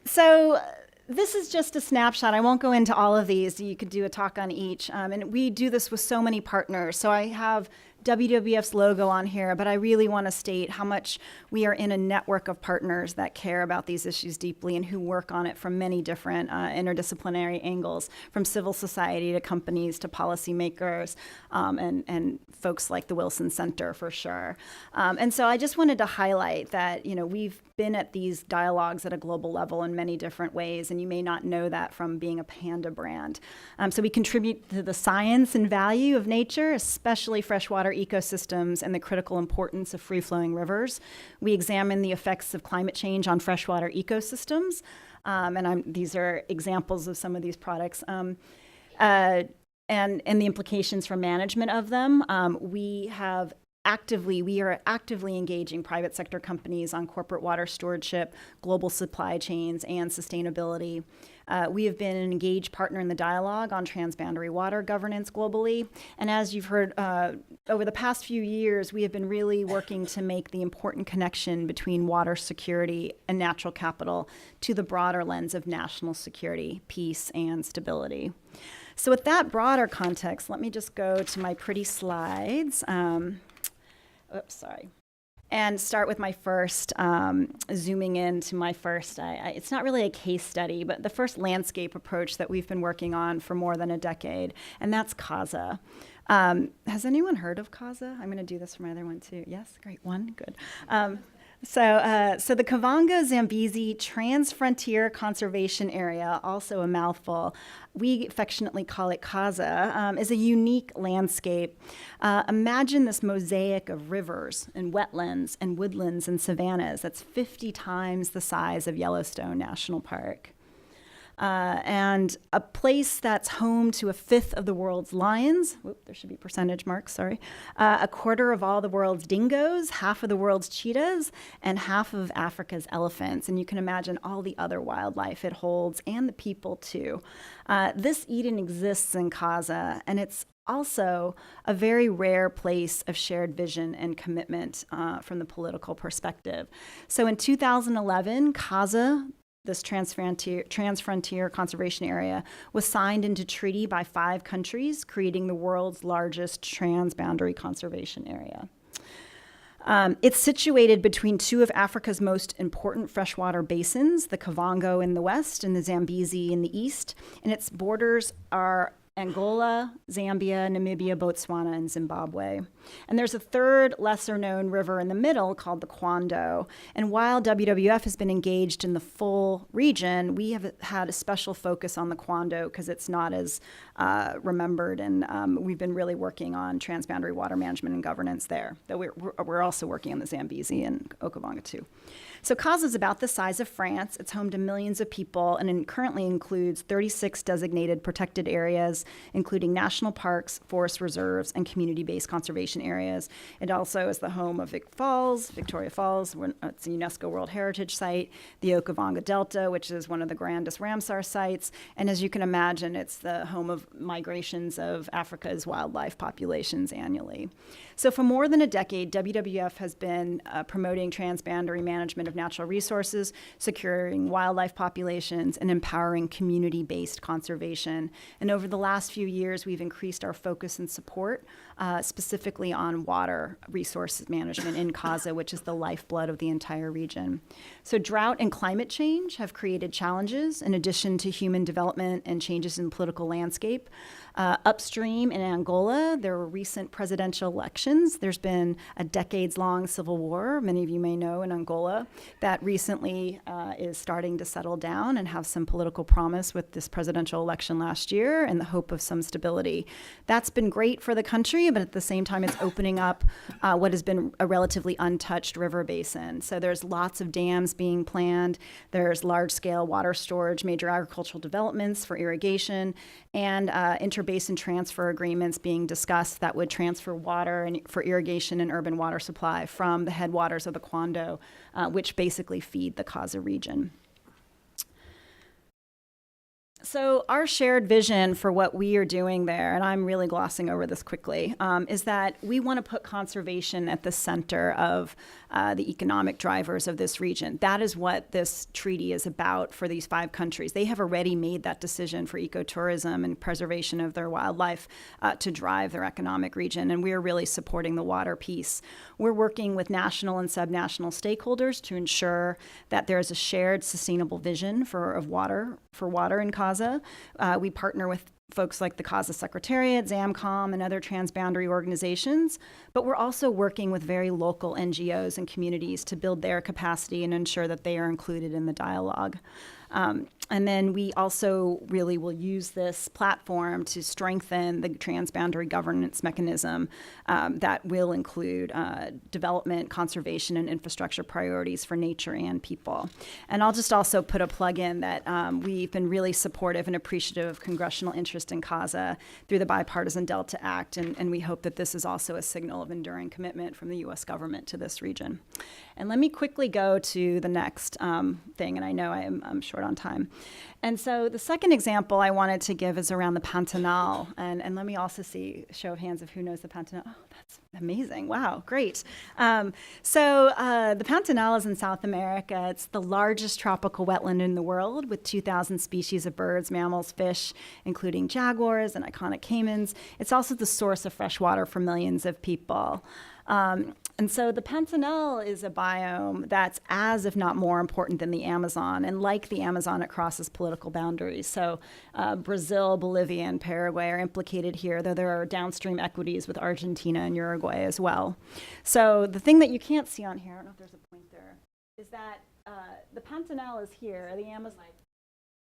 so this is just a snapshot. I won't go into all of these. You could do a talk on each. And we do this with so many partners. So I have WWF's logo on here, but I really want to state how much we are in a network of partners that care about these issues deeply and who work on it from many different interdisciplinary angles, from civil society to companies to policymakers and folks like the Wilson Center for sure. And so I just wanted to highlight that, we've been at these dialogues at a global level in many different ways, and you may not know that from being a Panda brand. So we contribute to the science and value of nature, especially freshwater ecosystems and the critical importance of free-flowing rivers. We examine the effects of climate change on freshwater ecosystems, these are examples of some of these products. And the implications for management of them. We are actively engaging private sector companies on corporate water stewardship, global supply chains, and sustainability. We have been an engaged partner in the dialogue on transboundary water governance globally. And as you've heard, over the past few years, we have been really working to make the important connection between water security and natural capital to the broader lens of national security, peace, and stability. So with that broader context, let me just go to my pretty slides. And start with my first, zooming into my first, it's not really a case study, but the first landscape approach that we've been working on for more than a decade, and that's CASA. Has anyone heard of CASA? I'm going to do this for my other one too. Yes, great, one, good. So the Kavango-Zambezi Trans-Frontier Conservation Area, also a mouthful, we affectionately call it CASA, is a unique landscape. Imagine this mosaic of rivers and wetlands and woodlands and savannas that's 50 times the size of Yellowstone National Park. And a place that's home to a fifth of the world's lions. Whoop, there should be percentage marks, sorry. A quarter of all the world's dingoes, half of the world's cheetahs, and half of Africa's elephants. And you can imagine all the other wildlife it holds, and the people too. This Eden exists in CASA, and it's also a very rare place of shared vision and commitment from the political perspective. So in 2011, CASA, this Trans-Frontier Conservation Area, was signed into treaty by 5 countries, creating the world's largest transboundary conservation area. It's situated between 2 of Africa's most important freshwater basins, the Kavango in the west and the Zambezi in the east, and its borders are Angola, Zambia, Namibia, Botswana, and Zimbabwe. And there's a third lesser-known river in the middle called the Kwando. And while WWF has been engaged in the full region, we have had a special focus on the Kwando because it's not as remembered, and we've been really working on transboundary water management and governance there, though we're also working on the Zambezi and Okavango too. So Kaza is about the size of France. It's home to millions of people, and it currently includes 36 designated protected areas, including national parks, forest reserves, and community-based conservation areas. It also is the home of Victoria Falls. It's a UNESCO World Heritage Site, the Okavango Delta, which is one of the grandest Ramsar sites. And as you can imagine, it's the home of migrations of Africa's wildlife populations annually. So for more than a decade, WWF has been promoting transboundary management of natural resources, securing wildlife populations, and empowering community-based conservation. And over the last few years, we've increased our focus and support, specifically on water resources management in Kaza, which is the lifeblood of the entire region. So drought and climate change have created challenges in addition to human development and changes in the political landscape. Upstream in Angola, there were recent presidential elections. There's been a decades-long civil war, many of you may know, in Angola, that recently is starting to settle down and have some political promise with this presidential election last year and the hope of some stability. That's been great for the country, but at the same time, it's opening up what has been a relatively untouched river basin. So there's lots of dams being planned. There's large-scale water storage, major agricultural developments for irrigation, and interbasin transfer agreements being discussed that would transfer water and for irrigation and urban water supply from the headwaters of the Kwando, which basically feed the Kaza region. So our shared vision for what we are doing there, and I'm really glossing over this quickly, is that we want to put conservation at the center of the economic drivers of this region. That is what this treaty is about for these 5 countries. They have already made that decision for ecotourism and preservation of their wildlife to drive their economic region, and we're really supporting the water piece. We're working with national and subnational stakeholders to ensure that there is a shared sustainable vision for water in Kaza. We partner with folks like the Kaza Secretariat, ZAMCOM, and other transboundary organizations, but we're also working with very local NGOs and communities to build their capacity and ensure that they are included in the dialogue. And then we also really will use this platform to strengthen the transboundary governance mechanism that will include development, conservation, and infrastructure priorities for nature and people. And I'll just also put a plug in that we've been really supportive and appreciative of congressional interest in Kaza through the Bipartisan Delta Act, and we hope that this is also a signal of enduring commitment from the U.S. government to this region. And let me quickly go to the next thing, and I know I'm short on time. And so the second example I wanted to give is around the Pantanal. And let me also see a show of hands of who knows the Pantanal. Oh, that's amazing. Wow, great. So the Pantanal is in South America. It's the largest tropical wetland in the world with 2,000 species of birds, mammals, fish, including jaguars and iconic caimans. It's also the source of fresh water for millions of people. And so the Pantanal is a biome that's as, if not more, important than the Amazon. And like the Amazon, it crosses political boundaries. So Brazil, Bolivia, and Paraguay are implicated here, though there are downstream equities with Argentina and Uruguay as well. So the thing that you can't see on here, I don't know if there's a point there, is that the Pantanal is here, the Amazon.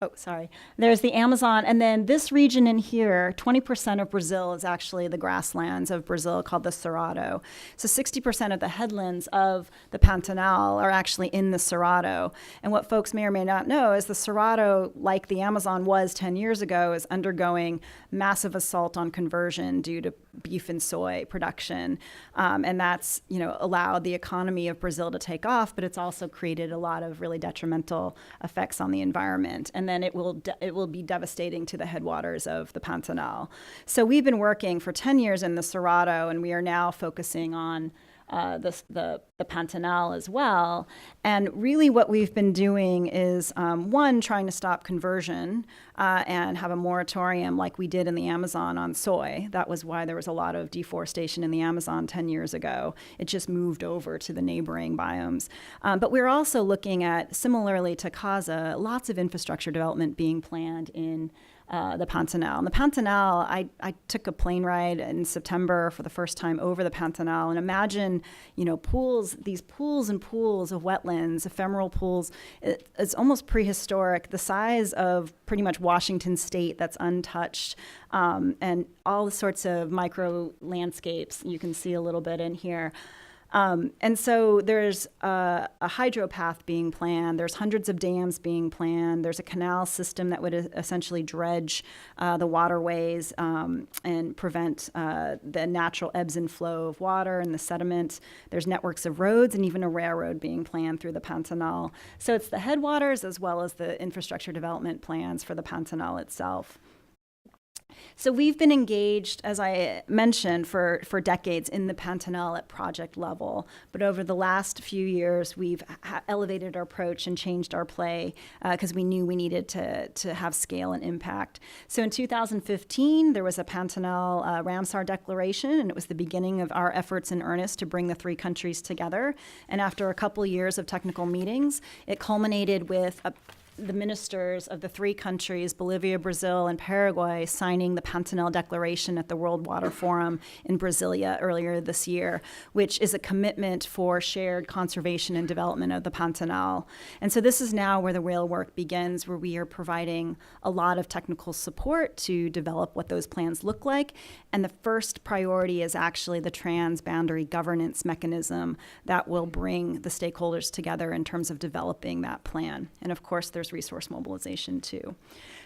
Oh, sorry. There's the Amazon. And then this region in here, 20% of Brazil is actually the grasslands of Brazil called the Cerrado. So 60% of the headlands of the Pantanal are actually in the Cerrado. And what folks may or may not know is the Cerrado, like the Amazon was 10 years ago, is undergoing massive assault on conversion due to beef and soy production. And that's, allowed the economy of Brazil to take off, but it's also created a lot of really detrimental effects on the environment. And then it will be devastating to the headwaters of the Pantanal. So we've been working for 10 years in the Cerrado, and we are now focusing on the Pantanal as well. And really what we've been doing is, one, trying to stop conversion and have a moratorium like we did in the Amazon on soy. That was why there was a lot of deforestation in the Amazon 10 years ago. It just moved over to the neighboring biomes. But we're also looking at, similarly to Kaza, lots of infrastructure development being planned in the Pantanal. And the Pantanal, I took a plane ride in September for the first time over the Pantanal, and imagine, these pools and pools of wetlands, ephemeral pools. It's almost prehistoric, the size of pretty much Washington State that's untouched, and all sorts of micro landscapes. You can see a little bit in here. And so there's a hydro path being planned. There's hundreds of dams being planned. There's a canal system that would essentially dredge the waterways and prevent the natural ebbs and flow of water and the sediment. There's networks of roads and even a railroad being planned through the Pantanal. So it's the headwaters as well as the infrastructure development plans for the Pantanal itself. So we've been engaged, as I mentioned, for decades in the Pantanal at project level. But over the last few years, we've elevated our approach and changed our play because we knew we needed to have scale and impact. So in 2015, there was a Pantanal Ramsar Declaration, and it was the beginning of our efforts in earnest to bring the three countries together. And after a couple years of technical meetings, it culminated with the ministers of the three countries, Bolivia, Brazil, and Paraguay, signing the Pantanal Declaration at the World Water Forum in Brasilia earlier this year, which is a commitment for shared conservation and development of the Pantanal. And so this is now where the real work begins, where we are providing a lot of technical support to develop what those plans look like. And the first priority is actually the transboundary governance mechanism that will bring the stakeholders together in terms of developing that plan. And of course, there's resource mobilization too.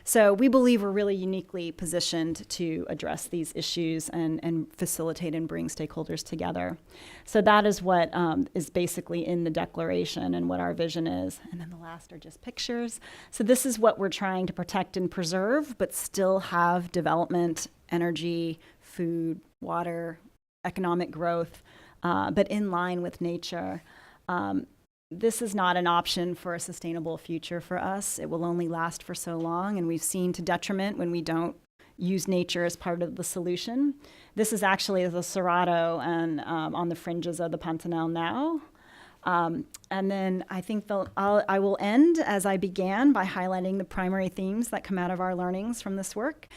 So we believe we're really uniquely positioned to address these issues and facilitate and bring stakeholders together. So that is what is basically in the declaration and what our vision is. And then the last are just pictures. So this is what we're trying to protect and preserve, but still have development, energy, food, water, economic growth, but in line with nature. This is not an option for a sustainable future for us. It will only last for so long, and we've seen to detriment when we don't use nature as part of the solution. This is actually the Cerrado and on the fringes of the Pantanal now. And then I think I will end as I began by highlighting the primary themes that come out of our learnings from this work.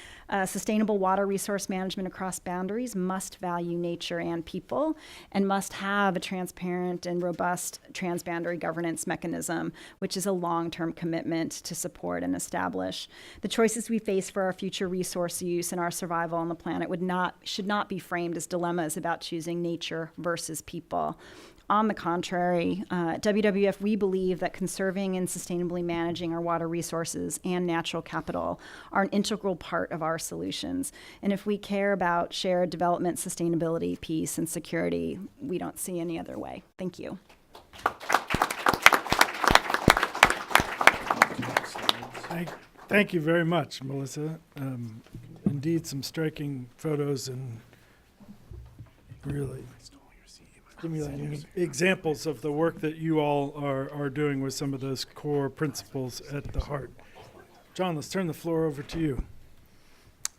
Sustainable water resource management across boundaries must value nature and people and must have a transparent and robust transboundary governance mechanism, which is a long-term commitment to support and establish. The choices we face for our future resource use and our survival on the planet should not be framed as dilemmas about choosing nature versus people. On the contrary, at WWF, we believe that conserving and sustainably managing our water resources and natural capital are an integral part of our solutions. And if we care about shared development, sustainability, peace, and security, we don't see any other way. Thank you. Thank you very much, Melissa. Indeed, some striking photos and really stimulating examples of the work that you all are doing with some of those core principles at the heart. John, let's turn the floor over to you.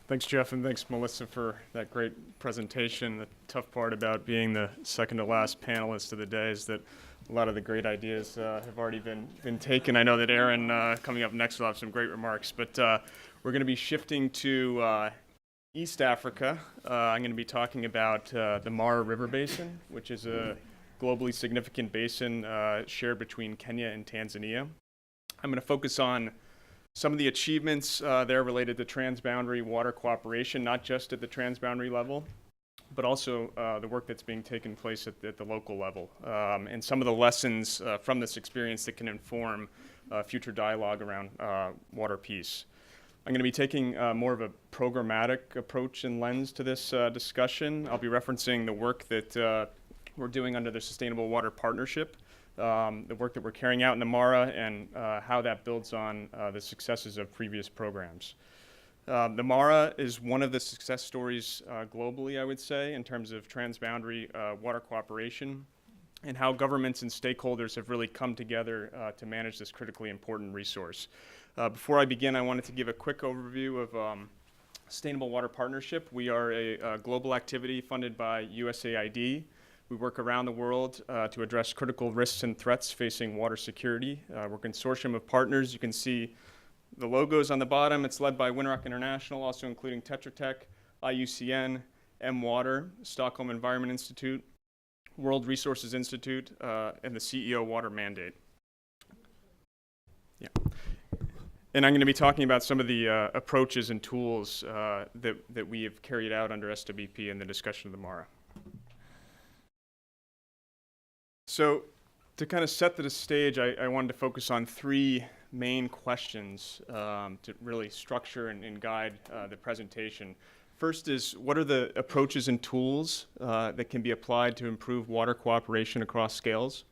Thanks, Jeff, and thanks, Melissa, for that great presentation. The tough part about being the second to last panelist of the day is that a lot of the great ideas have already been taken. I know that Erin, coming up next, will have some great remarks, but we're going to be shifting to East Africa. I'm going to be talking about the Mara River Basin, which is a globally significant basin shared between Kenya and Tanzania. I'm going to focus on some of the achievements there related to transboundary water cooperation, not just at the transboundary level, but also the work that's being taken place at the local level, and some of the lessons from this experience that can inform future dialogue around water peace. I'm going to be taking more of a programmatic approach and lens to this discussion. I'll be referencing the work that we're doing under the Sustainable Water Partnership, the work that we're carrying out in the Mara, and how that builds on the successes of previous programs. The Mara is one of the success stories globally, I would say, in terms of transboundary water cooperation and how governments and stakeholders have really come together to manage this critically important resource. Before I begin, I wanted to give a quick overview of Stainable Water Partnership. We are a global activity funded by USAID. We work around the world to address critical risks and threats facing water security. We're a consortium of partners. You can see the logos on the bottom. It's led by Winrock International, also including Tetra Tech, IUCN, M-Water, Stockholm Environment Institute, World Resources Institute, and the CEO Water Mandate. Yeah. And I'm going to be talking about some of the approaches and tools that we have carried out under SWP in the discussion of the Mara. So to kind of set the stage, I wanted to focus on three main questions to really structure and guide the presentation. First is, what are the approaches and tools that can be applied to improve water cooperation across scales?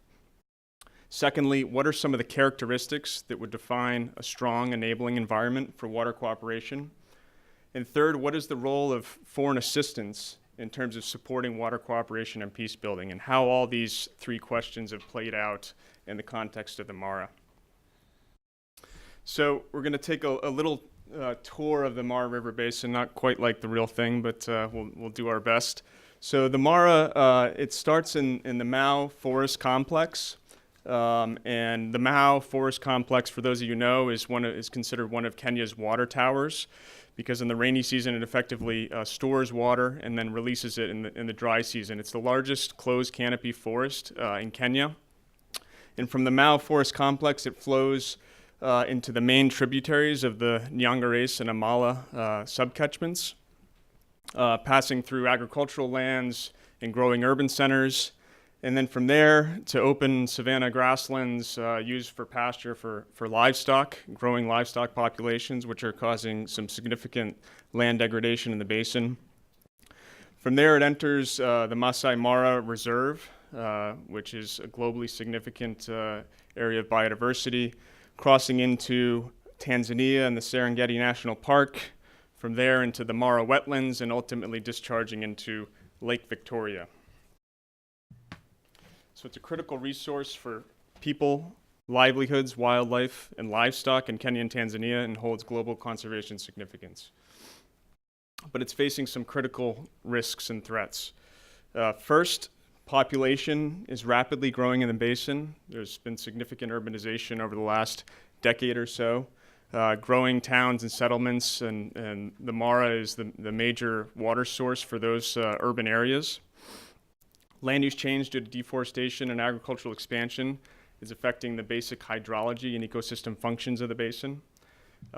Secondly, what are some of the characteristics that would define a strong enabling environment for water cooperation? And third, what is the role of foreign assistance in terms of supporting water cooperation and peace building, and how all these three questions have played out in the context of the Mara? So we're going to take a little tour of the Mara River Basin, not quite like the real thing, but we'll do our best. So the Mara, it starts in the Howe Forest Complex. And the Howe Forest Complex, for those of you who know, is considered one of Kenya's water towers, because in the rainy season it effectively stores water and then releases it in the dry season. It's the largest closed canopy forest in Kenya. And from the Howe Forest Complex, it flows into the main tributaries of the Nyangares and Amala subcatchments, passing through agricultural lands and growing urban centers. And then from there to open savanna grasslands used for pasture for livestock, growing livestock populations, which are causing some significant land degradation in the basin. From there, it enters the Masai Mara Reserve, which is a globally significant area of biodiversity, crossing into Tanzania and the Serengeti National Park, from there into the Mara wetlands, and ultimately discharging into Lake Victoria. So it's a critical resource for people, livelihoods, wildlife, and livestock in Kenya and Tanzania, and holds global conservation significance. But it's facing some critical risks and threats. First, population is rapidly growing in the basin. There's been significant urbanization over the last decade or so. Growing towns and settlements, and the Mara is the major water source for those urban areas. Land use change due to deforestation and agricultural expansion is affecting the basic hydrology and ecosystem functions of the basin.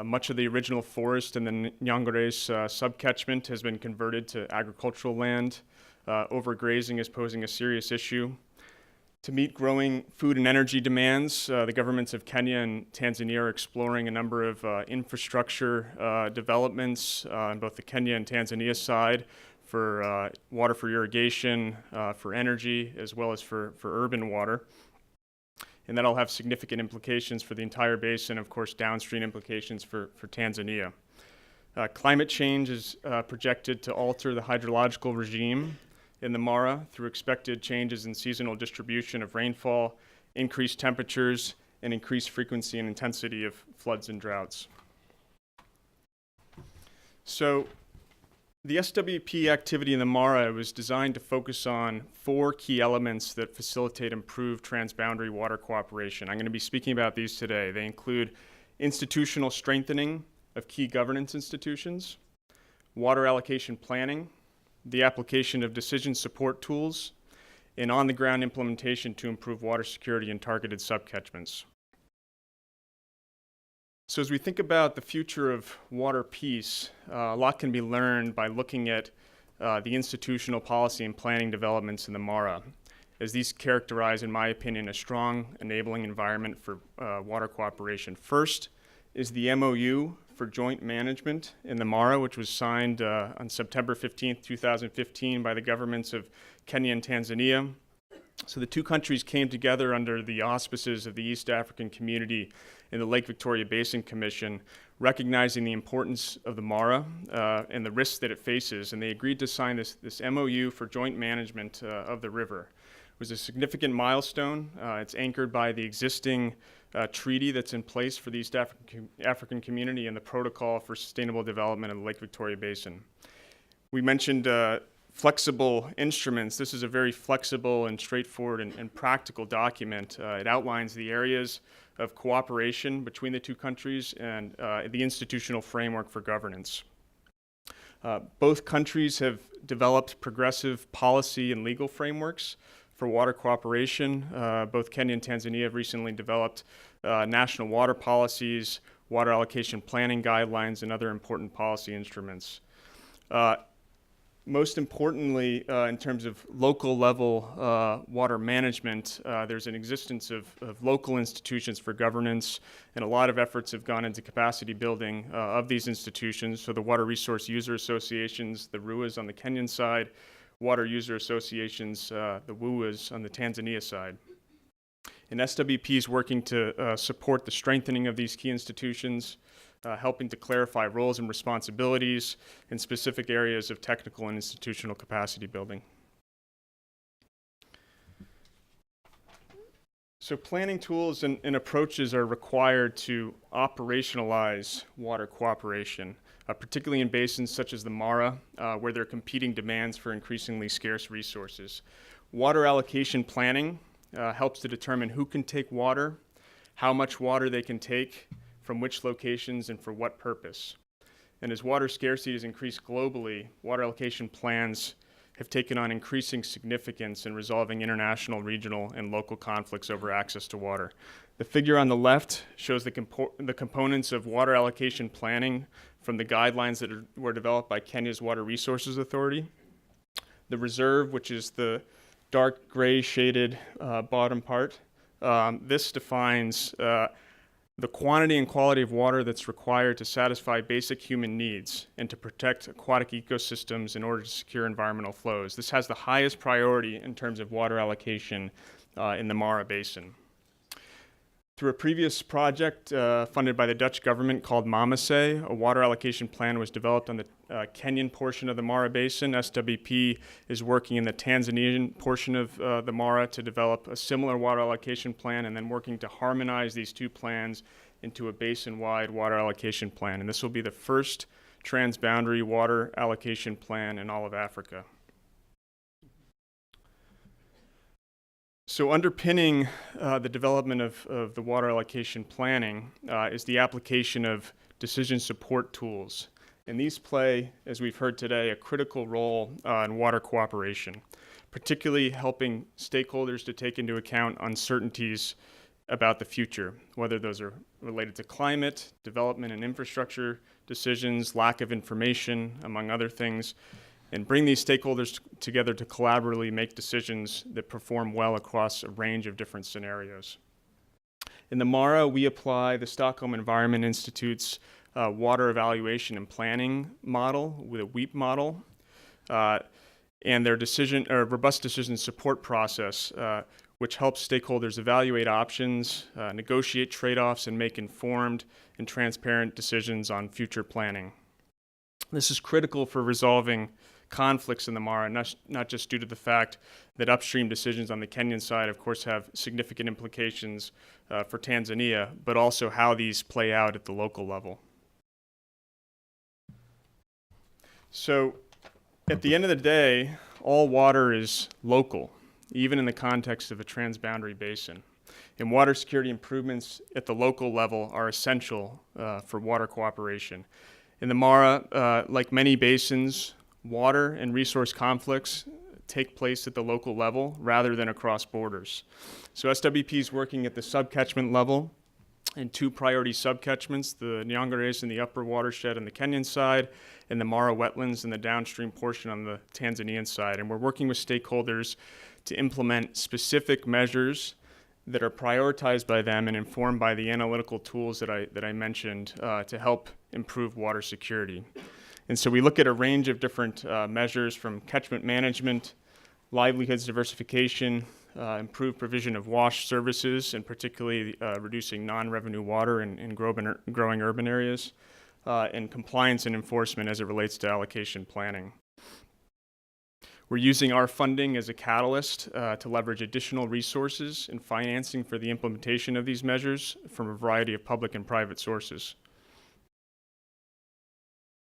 Much of the original forest in the Nyangares subcatchment has been converted to agricultural land. Overgrazing is posing a serious issue. To meet growing food and energy demands, the governments of Kenya and Tanzania are exploring a number of infrastructure developments on both the Kenya and Tanzania side for water for irrigation, for energy, as well as for urban water. And that'll have significant implications for the entire basin, of course, downstream implications for Tanzania. Climate change is projected to alter the hydrological regime in the Mara through expected changes in seasonal distribution of rainfall, increased temperatures, and increased frequency and intensity of floods and droughts. So the SWP activity in the Mara was designed to focus on four key elements that facilitate improved transboundary water cooperation. I'm going to be speaking about these today. They include institutional strengthening of key governance institutions, water allocation planning, the application of decision support tools, and on-the-ground implementation to improve water security in targeted subcatchments. So as we think about the future of water peace, a lot can be learned by looking at the institutional policy and planning developments in the Mara, as these characterize, in my opinion, a strong enabling environment for water cooperation. First is the MOU for joint management in the Mara, which was signed on September 15th, 2015 by the governments of Kenya and Tanzania. So the two countries came together under the auspices of the East African Community and the Lake Victoria Basin Commission, recognizing the importance of the Mara and the risks that it faces, and they agreed to sign this MOU for joint management of the river. It was a significant milestone. It's anchored by the existing treaty that's in place for the East African Community and the Protocol for Sustainable Development of the Lake Victoria Basin. We mentioned flexible instruments. This is a very flexible and straightforward and practical document. It outlines the areas of cooperation between the two countries and the institutional framework for governance. Both countries have developed progressive policy and legal frameworks for water cooperation. Both Kenya and Tanzania have recently developed national water policies, water allocation planning guidelines, and other important policy instruments. Most importantly, in terms of local level water management, there's an existence of local institutions for governance, and a lot of efforts have gone into capacity building of these institutions. So the Water Resource User Associations, the RUAs on the Kenyan side, Water User Associations, the WUAs on the Tanzania side. And SWP is working to support the strengthening of these key institutions, helping to clarify roles and responsibilities in specific areas of technical and institutional capacity building. So planning tools and approaches are required to operationalize water cooperation, particularly in basins such as the Mara, where there are competing demands for increasingly scarce resources. Water allocation planning helps to determine who can take water, how much water they can take, from which locations and for what purpose. And as water scarcity has increased globally, water allocation plans have taken on increasing significance in resolving international, regional, and local conflicts over access to water. The figure on the left shows the components of water allocation planning from the guidelines that were developed by Kenya's Water Resources Authority. The reserve, which is the dark gray shaded bottom part, this defines the quantity and quality of water that's required to satisfy basic human needs and to protect aquatic ecosystems in order to secure environmental flows. This has the highest priority in terms of water allocation in the Mara Basin. Through a previous project funded by the Dutch government called Mamase, a water allocation plan was developed on the Kenyan portion of the Mara Basin. SWP is working in the Tanzanian portion of the Mara to develop a similar water allocation plan and then working to harmonize these two plans into a basin-wide water allocation plan. And this will be the first transboundary water allocation plan in all of Africa. So underpinning the development of the water allocation planning is the application of decision support tools. And these play, as we've heard today, a critical role in water cooperation, particularly helping stakeholders to take into account uncertainties about the future, whether those are related to climate, development and infrastructure decisions, lack of information, among other things, and bring these stakeholders together to collaboratively make decisions that perform well across a range of different scenarios. In the Mara, we apply the Stockholm Environment Institute's water evaluation and planning model with a WEEP model, and their robust decision support process, which helps stakeholders evaluate options, negotiate trade-offs, and make informed and transparent decisions on future planning. This is critical for resolving conflicts in the Mara, not just due to the fact that upstream decisions on the Kenyan side, of course, have significant implications for Tanzania, but also how these play out at the local level. So at the end of the day, all water is local, even in the context of a transboundary basin. And water security improvements at the local level are essential for water cooperation. In the Mara, like many basins, water and resource conflicts take place at the local level rather than across borders. So SWP is working at the subcatchment level in two priority subcatchments, the Nyangarese in the upper watershed on the Kenyan side and the Mara wetlands in the downstream portion on the Tanzanian side. And we're working with stakeholders to implement specific measures that are prioritized by them and informed by the analytical tools that I mentioned to help improve water security. And so we look at a range of different measures from catchment management, livelihoods diversification, improved provision of wash services, and particularly reducing non-revenue water in growing urban areas, and compliance and enforcement as it relates to allocation planning. We're using our funding as a catalyst to leverage additional resources and financing for the implementation of these measures from a variety of public and private sources.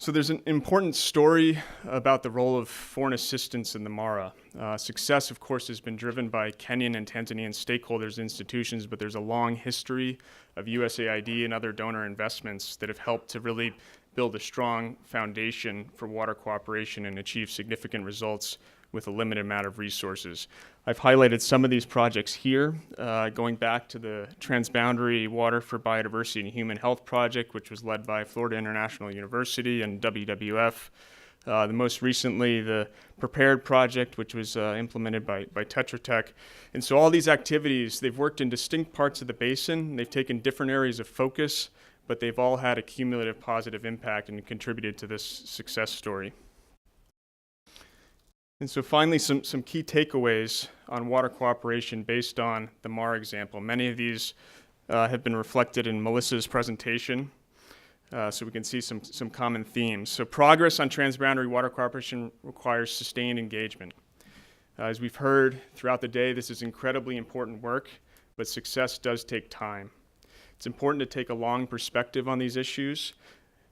So there's an important story about the role of foreign assistance in the Mara. Success, of course, has been driven by Kenyan and Tanzanian stakeholders and institutions, but there's a long history of USAID and other donor investments that have helped to really build a strong foundation for water cooperation and achieve significant results with a limited amount of resources. I've highlighted some of these projects here, going back to the Transboundary Water for Biodiversity and Human Health project, which was led by Florida International University and WWF, The most recently, the Prepared project, which was implemented by Tetra Tech. And so all these activities, they've worked in distinct parts of the basin. They've taken different areas of focus, but they've all had a cumulative positive impact and contributed to this success story. And so finally, some key takeaways on water cooperation based on the MAR example. Many of these have been reflected in Melissa's presentation, so we can see some common themes. So progress on transboundary water cooperation requires sustained engagement. As we've heard throughout the day, this is incredibly important work, but success does take time. It's important to take a long perspective on these issues.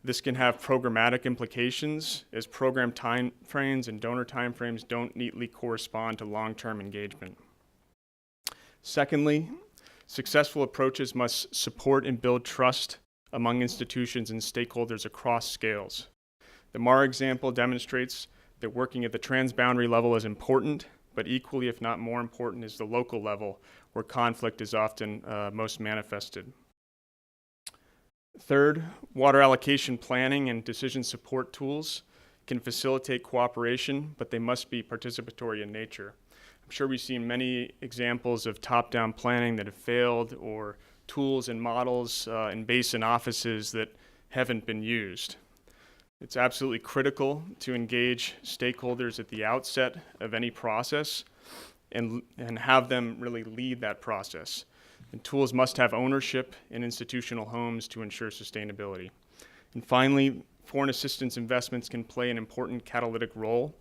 This can have programmatic implications, as program timeframes and donor timeframes don't neatly correspond to long-term engagement. Secondly, successful approaches must support and build trust among institutions and stakeholders across scales. The MAR example demonstrates that working at the transboundary level is important, but equally, if not more important, is the local level, where conflict is often most manifested. Third, water allocation planning and decision support tools can facilitate cooperation, but they must be participatory in nature. I'm sure we've seen many examples of top-down planning that have failed, or tools and models in basin offices that haven't been used. It's absolutely critical to engage stakeholders at the outset of any process and have them really lead that process. And tools must have ownership in institutional homes to ensure sustainability. And finally, foreign assistance investments can play an important catalytic role,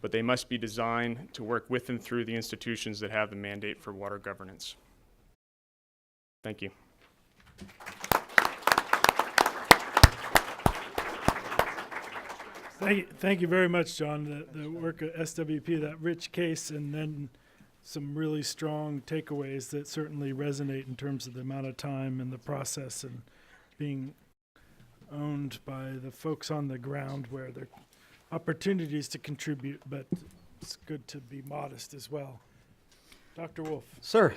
but they must be designed to work with and through the institutions that have the mandate for water governance. Thank you. Thank you very much, John. The work at SWP, that rich case, and then some really strong takeaways that certainly resonate in terms of the amount of time and the process and being owned by the folks on the ground where there are opportunities to contribute, but it's good to be modest as well. Dr. Wolf. Sir.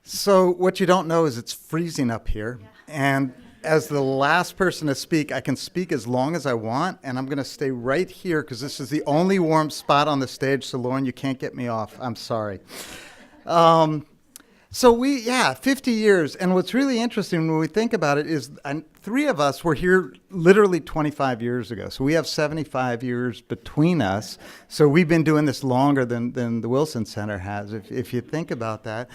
So what you don't know is it's freezing up here. Yeah. And as the last person to speak, I can speak as long as I want, and I'm going to stay right here because this is the only warm spot on the stage. So, Lauren, you can't get me off. I'm sorry. So 50 years. And what's really interesting when we think about it is three of us were here literally 25 years ago. So we have 75 years between us. So we've been doing this longer than the Wilson Center has, if you think about that.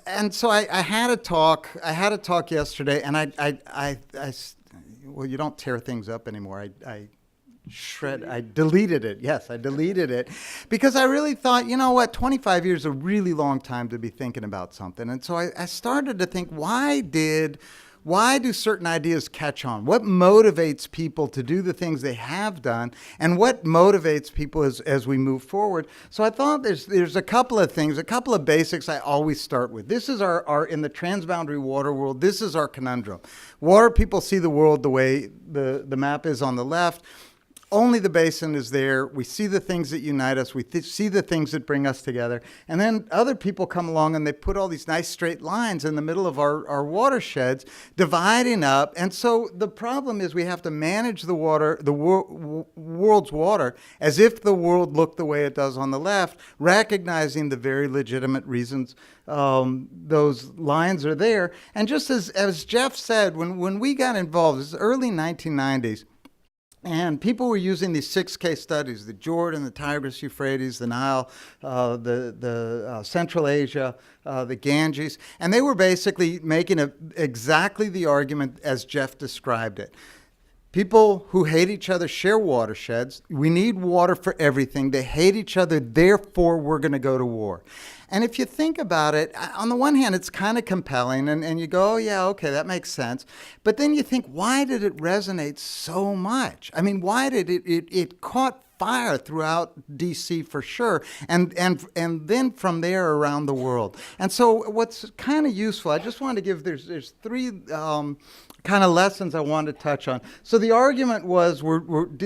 And so I had a talk yesterday, and well, you don't tear things up anymore. I deleted it. Yes, I deleted it because I really thought, you know what, 25 years is a really long time to be thinking about something. And so I started to think, why do certain ideas catch on? What motivates people to do the things they have done, and what motivates people as we move forward? So I thought there's a couple of things, a couple of basics I always start with. This is our in the transboundary water world, this is our conundrum. Water people see the world the way the map is on the left. Only the basin is there. We see the things that unite us. We see the things that bring us together. And then other people come along and they put all these nice straight lines in the middle of our watersheds, dividing up. And so the problem is we have to manage the water, the world's water, as if the world looked the way it does on the left, recognizing the very legitimate reasons those lines are there. And just as Jeff said, when we got involved, this is early 1990s, and people were using these 6 case studies, the Jordan, the Tigris, Euphrates, the Nile, the Central Asia, the Ganges, and they were basically making exactly the argument as Jeff described it. People who hate each other share watersheds. We need water for everything. They hate each other, therefore we're going to go to war. And if you think about it, on the one hand, it's kind of compelling, and you go, oh, yeah, okay, that makes sense. But then you think, why did it resonate so much? I mean, why did it caught fire throughout D.C. for sure, and then from there around the world. And so what's kind of useful, I just wanted to give, there's 3 kind of lessons I wanted to touch on. So the argument was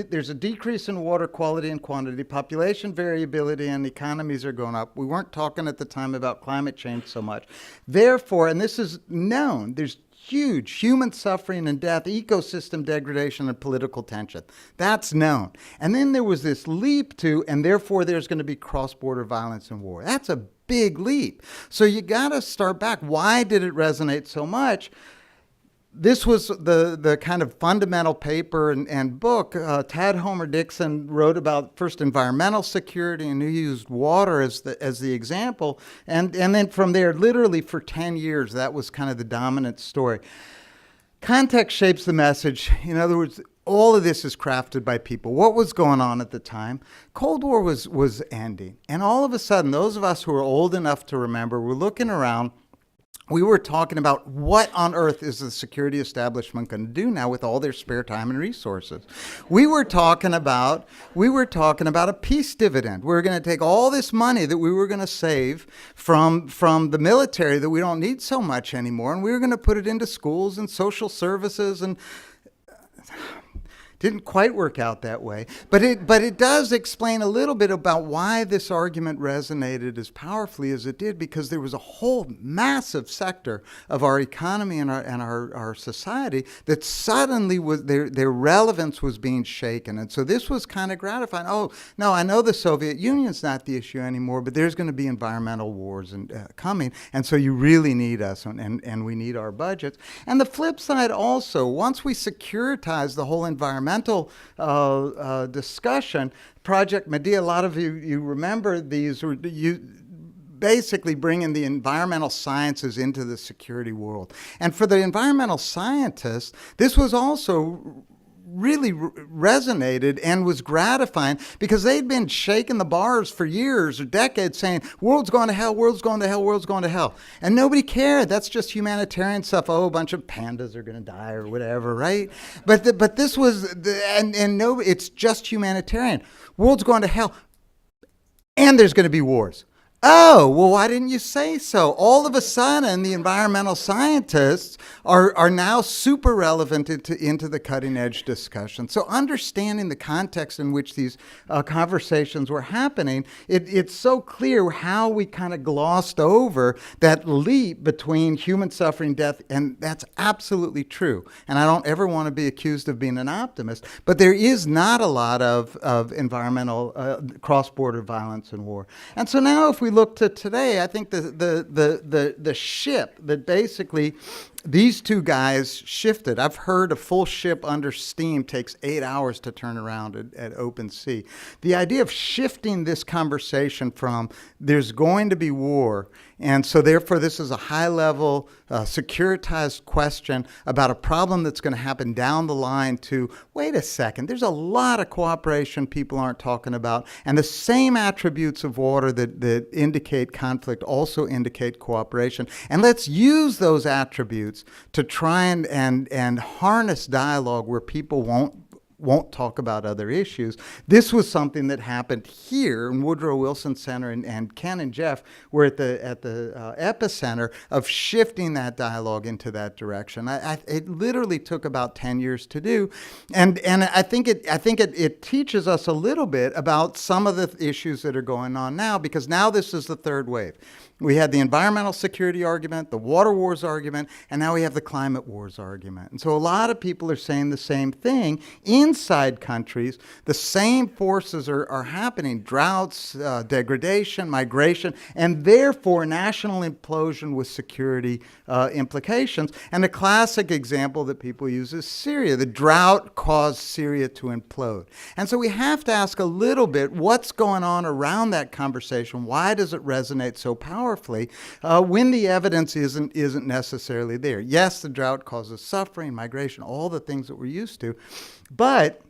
there's a decrease in water quality and quantity, population variability, and economies are going up. We weren't talking at the time about climate change so much. Therefore, and this is known, there's huge human suffering and death, ecosystem degradation, and political tension. That's known. And then there was this leap to, and therefore there's going to be cross-border violence and war. That's a big leap. So you got to start back. Why did it resonate so much? This was the kind of fundamental paper and book. Tad Homer Dixon wrote about first environmental security, and he used water as the example. And then from there, literally for 10 years, that was kind of the dominant story. Context shapes the message. In other words, all of this is crafted by people. What was going on at the time? Cold War was ending. And all of a sudden, those of us who are old enough to remember were looking around. We were talking about what on earth is the security establishment going to do now with all their spare time and resources. We were talking about a peace dividend. We were going to take all this money that we were going to save from the military that we don't need so much anymore, and we were going to put it into schools and social services, and didn't quite work out that way. But it does explain a little bit about why this argument resonated as powerfully as it did, because there was a whole massive sector of our economy and our society that suddenly was their relevance was being shaken. And so this was kind of gratifying. Oh, no, I know the Soviet Union's not the issue anymore, but there's going to be environmental wars coming. And so you really need us, and we need our budgets. And the flip side also, once we securitize the whole environmental discussion, Project Medea, a lot of you remember these, you basically bringing the environmental sciences into the security world. And for the environmental scientists, this was also really resonated and was gratifying, because they'd been shaking the bars for years or decades saying, world's going to hell, world's going to hell, world's going to hell. And nobody cared. That's just humanitarian stuff. Oh, a bunch of pandas are going to die or whatever, right? But this was, no, it's just humanitarian. World's going to hell. And there's going to be wars. Oh, well, why didn't you say so? All of a sudden, the environmental scientists are now super relevant into the cutting edge discussion. So understanding the context in which these conversations were happening, it's so clear how we kind of glossed over that leap between human suffering, death, and that's absolutely true. And I don't ever want to be accused of being an optimist, but there is not a lot of environmental cross-border violence and war. And so now if we look to today, I think the ship that basically these two guys shifted. I've heard a full ship under steam takes 8 hours to turn around at open sea. The idea of shifting this conversation from there's going to be war, and so therefore this is a high-level securitized question about a problem that's going to happen down the line, to wait a second, there's a lot of cooperation people aren't talking about, and the same attributes of water that indicate conflict also indicate cooperation. And let's use those attributes to try and harness dialogue where people won't talk about other issues. This was something that happened here in Woodrow Wilson Center, and Ken and Jeff were at the epicenter of shifting that dialogue into that direction. It literally took about 10 years to do, and I think it teaches us a little bit about some of the issues that are going on now, because now this is the third wave. We had the environmental security argument, the water wars argument, and now we have the climate wars argument. And so a lot of people are saying the same thing. Inside countries, the same forces are happening: droughts, degradation, migration, and therefore national implosion with security implications. And a classic example that people use is Syria. The drought caused Syria to implode. And so we have to ask a little bit, what's going on around that conversation? Why does it resonate so powerfully when the evidence isn't necessarily there? Yes, the drought causes suffering, migration, all the things that we're used to, but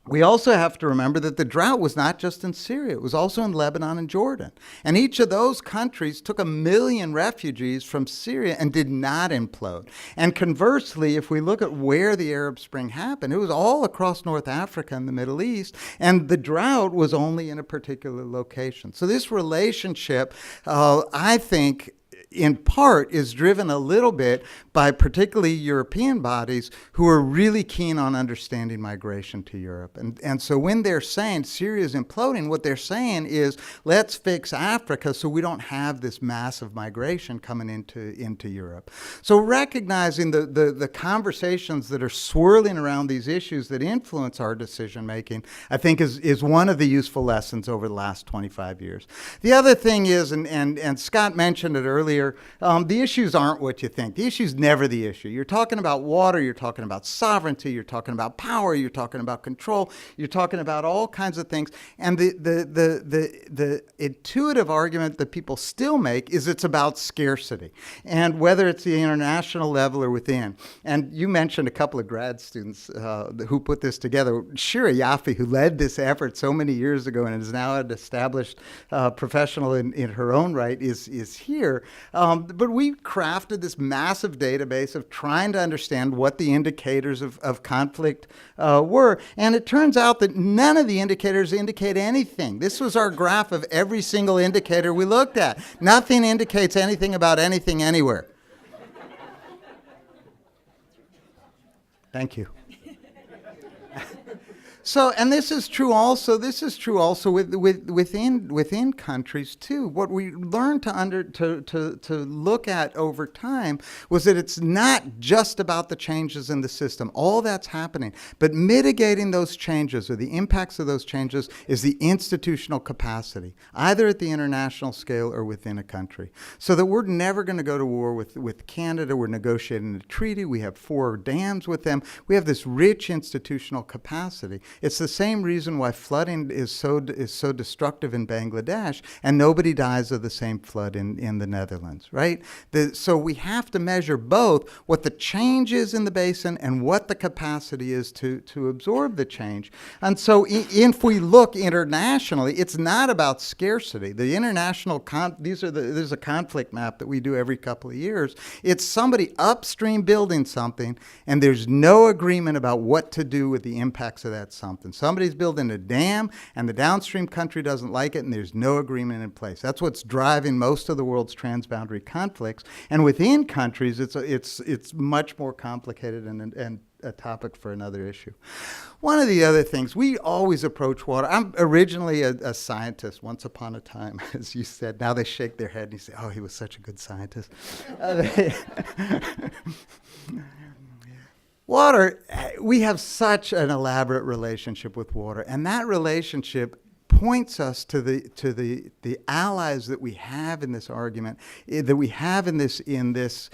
we also have to remember that the drought was not just in Syria, it was also in Lebanon and Jordan. And each of those countries took 1 million refugees from Syria and did not implode. And conversely, if we look at where the Arab Spring happened, it was all across North Africa and the Middle East, and the drought was only in a particular location. So this relationship, I think, in part is driven a little bit by particularly European bodies who are really keen on understanding migration to Europe. And so when they're saying Syria is imploding, what they're saying is, let's fix Africa so we don't have this massive migration coming into Europe. So recognizing the conversations that are swirling around these issues that influence our decision making, I think is one of the useful lessons over the last 25 years. The other thing is, and Scott mentioned it earlier, the issues aren't what you think. The issue's never the issue. You're talking about water, you're talking about sovereignty, you're talking about power, you're talking about control, you're talking about all kinds of things. And the intuitive argument that people still make is it's about scarcity, and whether it's the international level or within. And you mentioned a couple of grad students who put this together. Shira Yaffe, who led this effort so many years ago and is now an established professional in her own right, is here. But we crafted this massive database of trying to understand what the indicators of conflict were. And it turns out that none of the indicators indicate anything. This was our graph of every single indicator we looked at. Nothing indicates anything about anything anywhere. Thank you. So, and this is true also within countries too. What we learned to look at over time was that it's not just about the changes in the system. All that's happening, but mitigating those changes or the impacts of those changes is the institutional capacity, either at the international scale or within a country. So that we're never going to go to war with Canada. We're negotiating a treaty. We have 4 dams with them. We have this rich institutional capacity. It's the same reason why flooding is so destructive in Bangladesh, and nobody dies of the same flood in the Netherlands, right? So we have to measure both what the change is in the basin and what the capacity is to absorb the change. And so if we look internationally, it's not about scarcity. The international, there's a conflict map that we do every couple of years. It's somebody upstream building something, and there's no agreement about what to do with the impacts of that something. Somebody's building a dam, and the downstream country doesn't like it, and there's no agreement in place. That's what's driving most of the world's transboundary conflicts. And within countries, it's much more complicated and a topic for another issue. One of the other things, we always approach water. I'm originally a scientist once upon a time, as you said. Now they shake their head and you say, oh, he was such a good scientist. Water, we have such an elaborate relationship with water, and that relationship points us to the allies that we have in this argument, that we have in this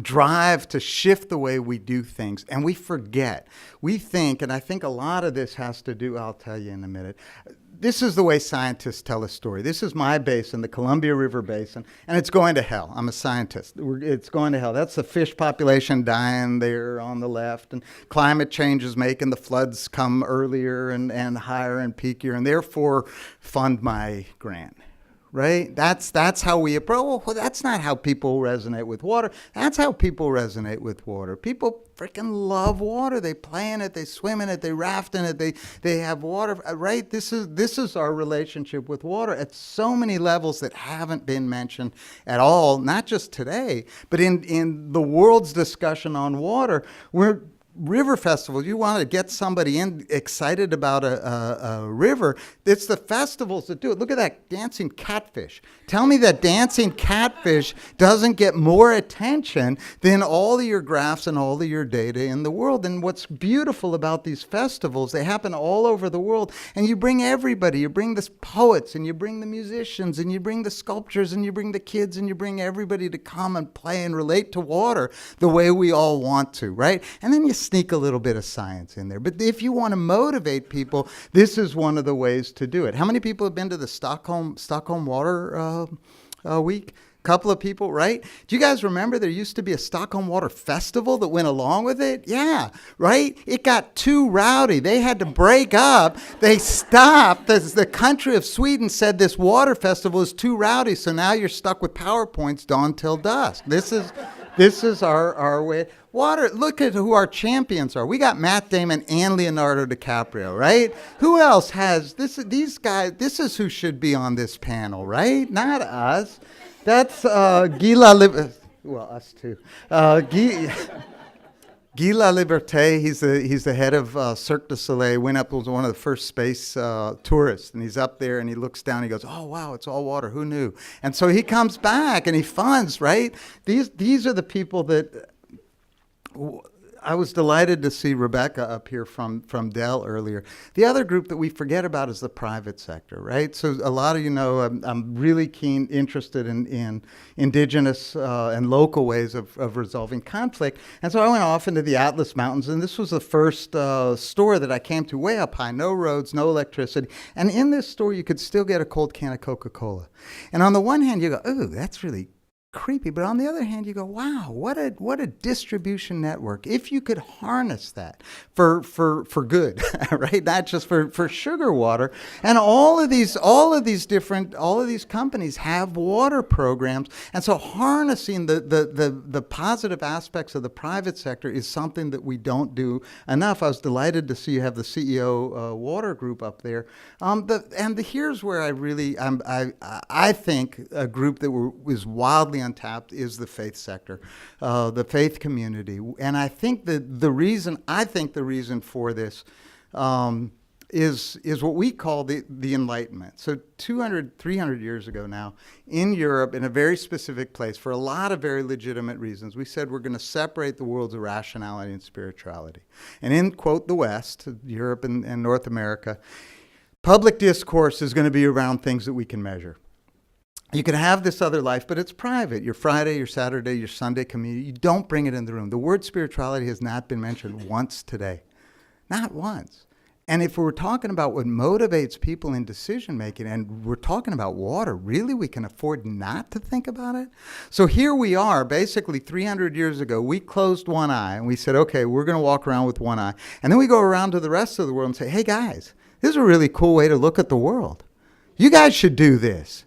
drive to shift the way we do things. And we forget. We think, and I think a lot of this has to do, I'll tell you in a minute, this is the way scientists tell a story. This is my basin, the Columbia River Basin, and it's going to hell. I'm a scientist. It's going to hell. That's the fish population dying there on the left, and climate change is making the floods come earlier and higher and peakier, and therefore fund my grant. Right? That's how we approach. Well, that's not how people resonate with water. That's how people resonate with water. People freaking love water. They play in it. They swim in it. They raft in it. They have water. Right? This is our relationship with water at so many levels that haven't been mentioned at all. Not just today, but in the world's discussion on water, river festivals, you want to get somebody excited about a river, it's the festivals that do it. Look at that dancing catfish. Tell me that dancing catfish doesn't get more attention than all of your graphs and all of your data in the world. And what's beautiful about these festivals, they happen all over the world, and you bring everybody. You bring the poets, and you bring the musicians, and you bring the sculptors, and you bring the kids, and you bring everybody to come and play and relate to water the way we all want to, right? And then you sneak a little bit of science in there. But if you want to motivate people, this is one of the ways to do it. How many people have been to the Stockholm Water Week? A couple of people, right? Do you guys remember there used to be a Stockholm Water Festival that went along with it? Yeah, right? It got too rowdy. They had to break up. They stopped. The country of Sweden said this water festival is too rowdy, so now you're stuck with PowerPoints dawn till dusk. This is our way. Water, look at who our champions are. We got Matt Damon and Leonardo DiCaprio, right? Who else has these guys? This is who should be on this panel, right? Not us. That's Guy Laliberte. Well, us too. Guy Laliberte, he's the head of Cirque du Soleil, went up, was one of the first space tourists, and he's up there and he looks down, he goes, oh wow, it's all water, who knew? And so he comes back and he funds, right? These are the people that, I was delighted to see Rebecca up here from Dell earlier. The other group that we forget about is the private sector, right? So a lot of you know I'm really interested in indigenous and local ways of resolving conflict. And so I went off into the Atlas Mountains, and this was the first store that I came to way up high, no roads, no electricity. And in this store, you could still get a cold can of Coca-Cola. And on the one hand, you go, ooh, that's really creepy, but on the other hand you go, wow, what a distribution network. If you could harness that for good, right? Not just for sugar water. And all of these companies have water programs, and so harnessing the positive aspects of the private sector is something that we don't do enough. I was delighted to see you have the CEO water group up there. Here's where I think a group that is wildly untapped is the faith sector, the faith community. And I think that the reason for this is what we call the Enlightenment. So 300 years ago now, in Europe, in a very specific place, for a lot of very legitimate reasons, we said we're going to separate the worlds of rationality and spirituality. And in, quote, the West, Europe and North America, public discourse is going to be around things that we can measure. You can have this other life, but it's private. Your Friday, your Saturday, your Sunday community, you don't bring it in the room. The word spirituality has not been mentioned once today. Not once. And if we're talking about what motivates people in decision making, and we're talking about water, really we can afford not to think about it? So here we are, basically 300 years ago, we closed one eye and we said, okay, we're going to walk around with one eye. And then we go around to the rest of the world and say, hey guys, this is a really cool way to look at the world. You guys should do this.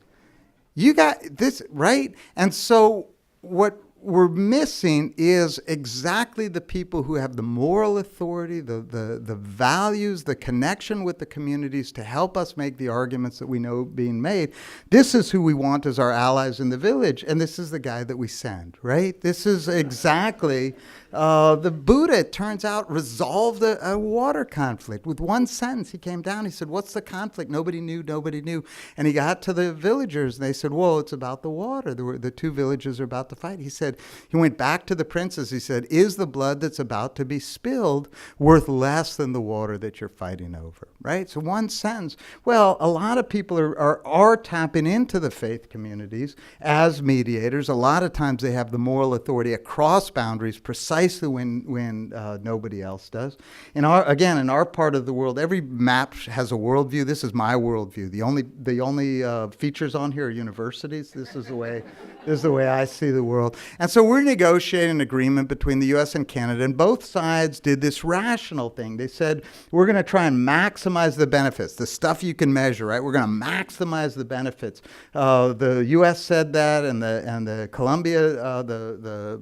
You got this, right? And so what we're missing is exactly the people who have the moral authority, the values, the connection with the communities to help us make the arguments that we know being made. This is who we want as our allies in the village, and this is the guy that we send, right? This is exactly the Buddha, it turns out, resolved a water conflict with one sentence. He came down, he said, what's the conflict? Nobody knew. And he got to the villagers, and they said, whoa, it's about the water. The two villages are about to fight. He went back to the princes. He said, is the blood that's about to be spilled worth less than the water that you're fighting over, right? So one sentence. Well, a lot of people are tapping into the faith communities as mediators. A lot of times they have the moral authority across boundaries precisely when nobody else does. In our part of the world, every map has a worldview. This is my worldview. The only features on here are universities. This is the way I see the world. And so we're negotiating an agreement between the U.S. and Canada, and both sides did this rational thing. They said, we're going to try and maximize the benefits, the stuff you can measure, right? We're going to maximize the benefits. The U.S. said that, and the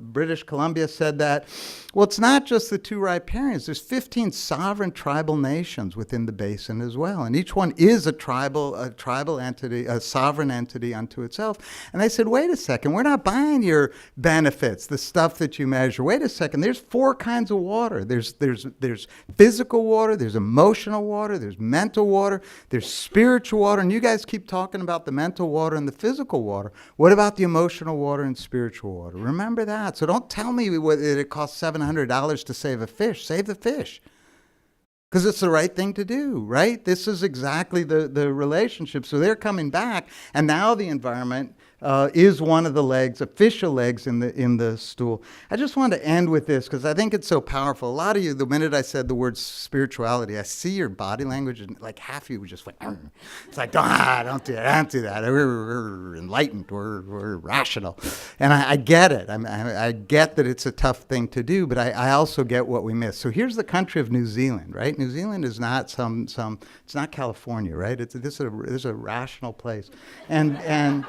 British Columbia said that. Well, it's not just the two riparians. There's 15 sovereign tribal nations within the basin as well, and each one is a tribal entity, a sovereign entity unto itself. And they said, wait a second, we're not buying your benefits, the stuff that you measure. Wait a second, there's four kinds of water. There's physical water, there's emotional water, there's mental water, there's spiritual water, and you guys keep talking about the mental water and the physical water. What about the emotional water and spiritual water? Remember that. So don't tell me that it costs $700 to save a fish. Save the fish. Because it's the right thing to do, right? This is exactly the relationship. So they're coming back, and now the environment is one of the legs, official legs in the stool. I just wanted to end with this because I think it's so powerful. A lot of you, the minute I said the word spirituality, I see your body language, and like half of you were just like, it's like, don't do that. We're enlightened, we're rational. And I get it. I get that it's a tough thing to do, but I also get what we miss. So here's the country of New Zealand, right? New Zealand is not it's not California, right? This is a rational place. And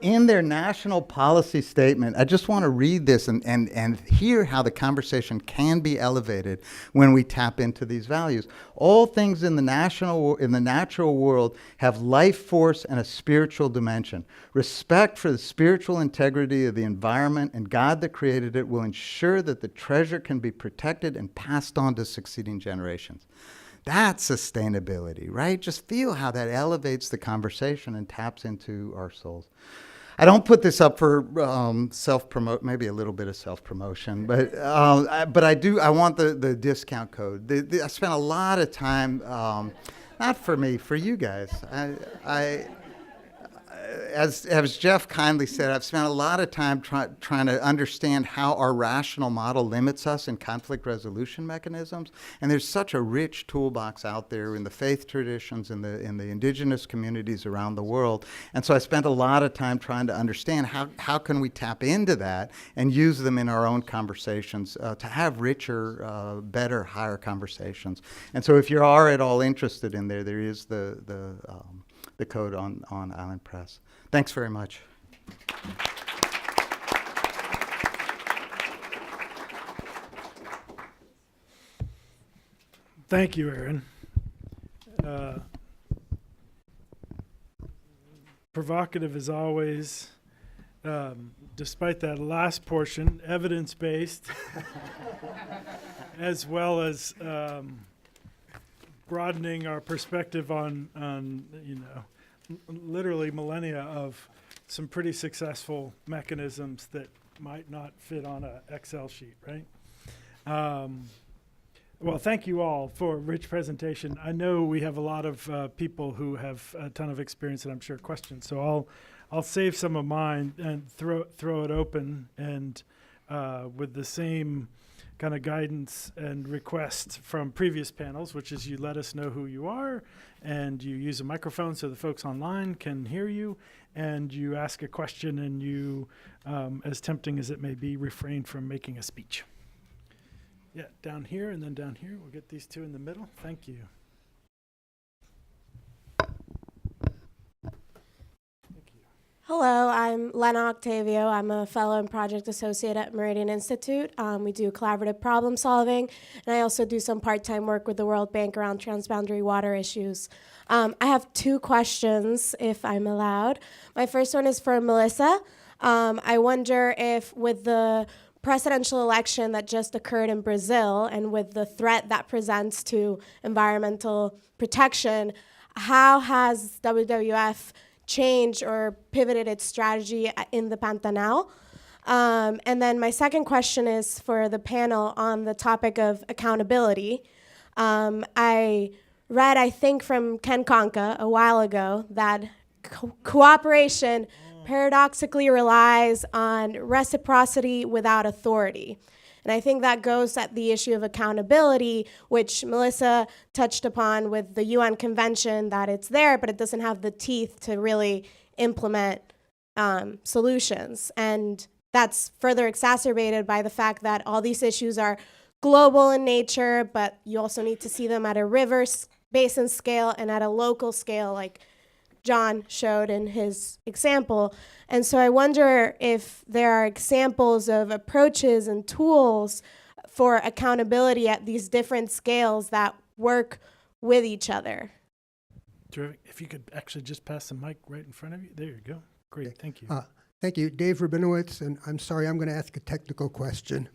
in their national policy statement, I just want to read this and hear how the conversation can be elevated when we tap into these values. All things in the natural world have life force and a spiritual dimension. Respect for the spiritual integrity of the environment and God that created it will ensure that the treasure can be protected and passed on to succeeding generations. That's sustainability, right? Just feel how that elevates the conversation and taps into our souls. I don't put this up for maybe a little bit of self-promotion, but I do. I want the discount code. I spent a lot of time, not for me, for you guys. As Jeff kindly said, I've spent a lot of time trying to understand how our rational model limits us in conflict resolution mechanisms. And there's such a rich toolbox out there in the faith traditions and in the indigenous communities around the world. And so I spent a lot of time trying to understand how can we tap into that and use them in our own conversations to have richer, better, higher conversations. And so if you are at all interested in there is the code on Island Press. Thanks very much. Thank you, Erin. Provocative as always. Despite that last portion, evidence-based, as well as broadening our perspective on literally millennia of some pretty successful mechanisms that might not fit on an Excel sheet, right? Well, thank you all for a rich presentation. I know we have a lot of people who have a ton of experience and I'm sure questions, so I'll save some of mine and throw it open, and with the same kind of guidance and request from previous panels, which is you let us know who you are and you use a microphone so the folks online can hear you, and you ask a question and you, as tempting as it may be, refrain from making a speech. Yeah, down here and then down here. We'll get these two in the middle. Thank you. Hello, I'm Lena Octavio. I'm a fellow and project associate at Meridian Institute. We do collaborative problem solving, and I also do some part-time work with the World Bank around transboundary water issues. I have two questions, if I'm allowed. My first one is for Melissa. I wonder if with the presidential election that just occurred in Brazil and with the threat that presents to environmental protection, how has WWF changed or pivoted its strategy in the Pantanal? And then my second question is for the panel on the topic of accountability. I read, I think from Ken Konka a while ago, that cooperation paradoxically relies on reciprocity without authority. And I think that goes at the issue of accountability, which Melissa touched upon with the UN Convention, that it's there, but it doesn't have the teeth to really implement solutions. And that's further exacerbated by the fact that all these issues are global in nature, but you also need to see them at a river basin scale and at a local scale, like John showed in his example. And so I wonder if there are examples of approaches and tools for accountability at these different scales that work with each other. Terrific. If you could actually just pass the mic right in front of you. There you go. Great. Okay. Thank you. Thank you, Dave Rabinowitz, and I'm sorry, I'm going to ask a technical question.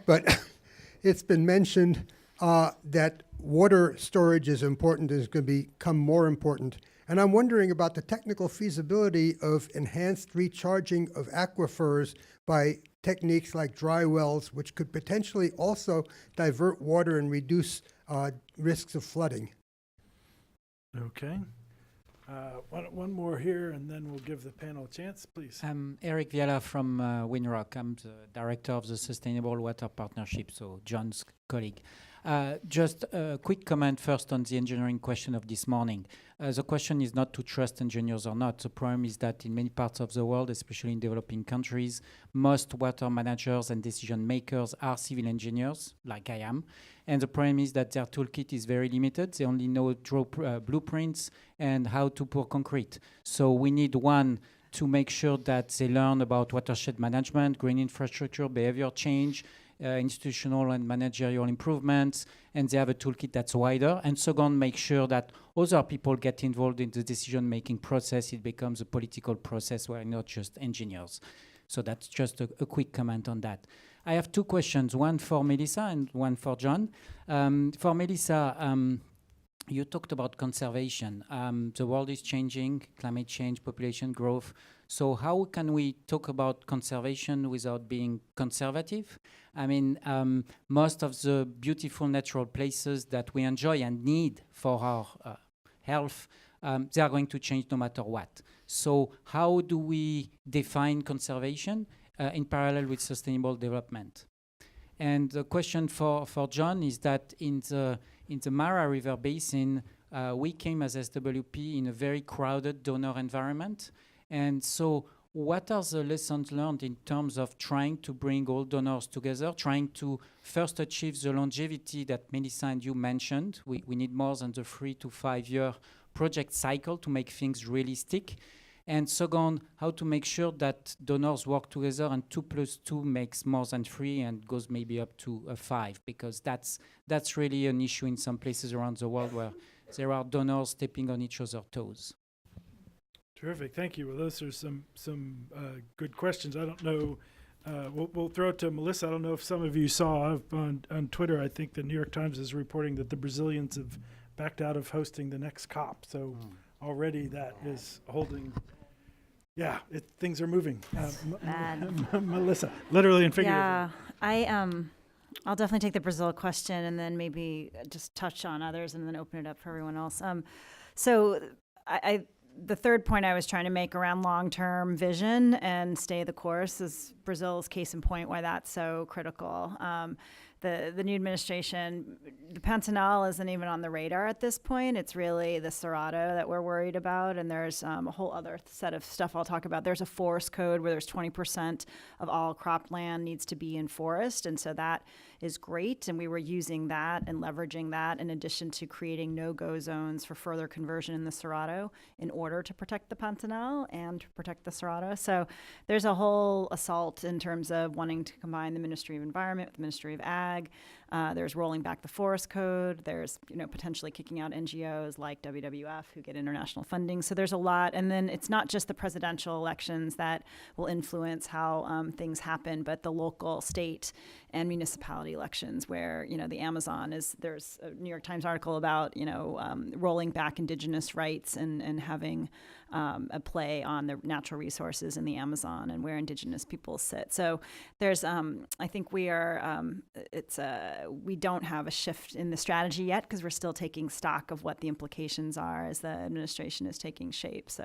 But it's been mentioned that water storage is important and is going to become more important. And I'm wondering about the technical feasibility of enhanced recharging of aquifers by techniques like dry wells, which could potentially also divert water and reduce risks of flooding. Okay. One more here, and then we'll give the panel a chance, please. I'm Eric Viala from Winrock. I'm the director of the Sustainable Water Partnership, so John's colleague. Just a quick comment first on the engineering question of this morning. The question is not to trust engineers or not. The problem is that in many parts of the world, especially in developing countries, most water managers and decision makers are civil engineers, like I am. And the problem is that their toolkit is very limited. They only know draw blueprints and how to pour concrete. So we need one to make sure that they learn about watershed management, green infrastructure, behavior change, institutional and managerial improvements, and they have a toolkit that's wider. And second, make sure that other people get involved in the decision-making process. It becomes a political process where not just engineers. So that's just a quick comment on that. I have two questions, one for Melissa and one for John. For Melissa, you talked about conservation. The world is changing, climate change, population growth. So how can we talk about conservation without being conservative? I mean, most of the beautiful natural places that we enjoy and need for our health, they are going to change no matter what. So how do we define conservation in parallel with sustainable development? And the question for John is that in the Mara River Basin, we came as SWP in a very crowded donor environment. And so what are the lessons learned in terms of trying to bring all donors together, trying to first achieve the longevity that Melissa and you mentioned? We need more than the 3 to 5 year project cycle to make things really stick. And second, how to make sure that donors work together and 2 + 2 makes more than 3 and goes maybe up to 5, because that's really an issue in some places around the world where there are donors stepping on each other's toes. Terrific, thank you. Well, those are some good questions. I don't know, we'll throw it to Melissa. I don't know if some of you saw on Twitter, I think the New York Times is reporting that the Brazilians have backed out of hosting the next COP. So already that is holding, things are moving. Melissa, literally and figuratively. Yeah, I'll definitely take the Brazil question and then maybe just touch on others and then open it up for everyone else. So the third point I was trying to make around long-term vision and stay the course is Brazil's case in point why that's so critical. The new administration, the Pantanal isn't even on the radar at this point. It's really the Cerrado that we're worried about, and there's a whole other set of stuff I'll talk about. There's a forest code where there's 20% of all cropland needs to be in forest, and so that is great, and we were using that and leveraging that in addition to creating no-go zones for further conversion in the Cerrado in order to protect the Pantanal and to protect the Cerrado. So there's a whole assault in terms of wanting to combine the Ministry of Environment with the Ministry of Ag. There's rolling back the forest code. There's potentially kicking out NGOs like WWF who get international funding. So there's a lot. And then it's not just the presidential elections that will influence how things happen, but the local, state, and municipality elections where, the Amazon there's a New York Times article about, rolling back indigenous rights and having a play on the natural resources in the Amazon and where indigenous people sit. So there's, I think we are, we don't have a shift in the strategy yet because we're still taking stock of what the implications are as the administration is taking shape. So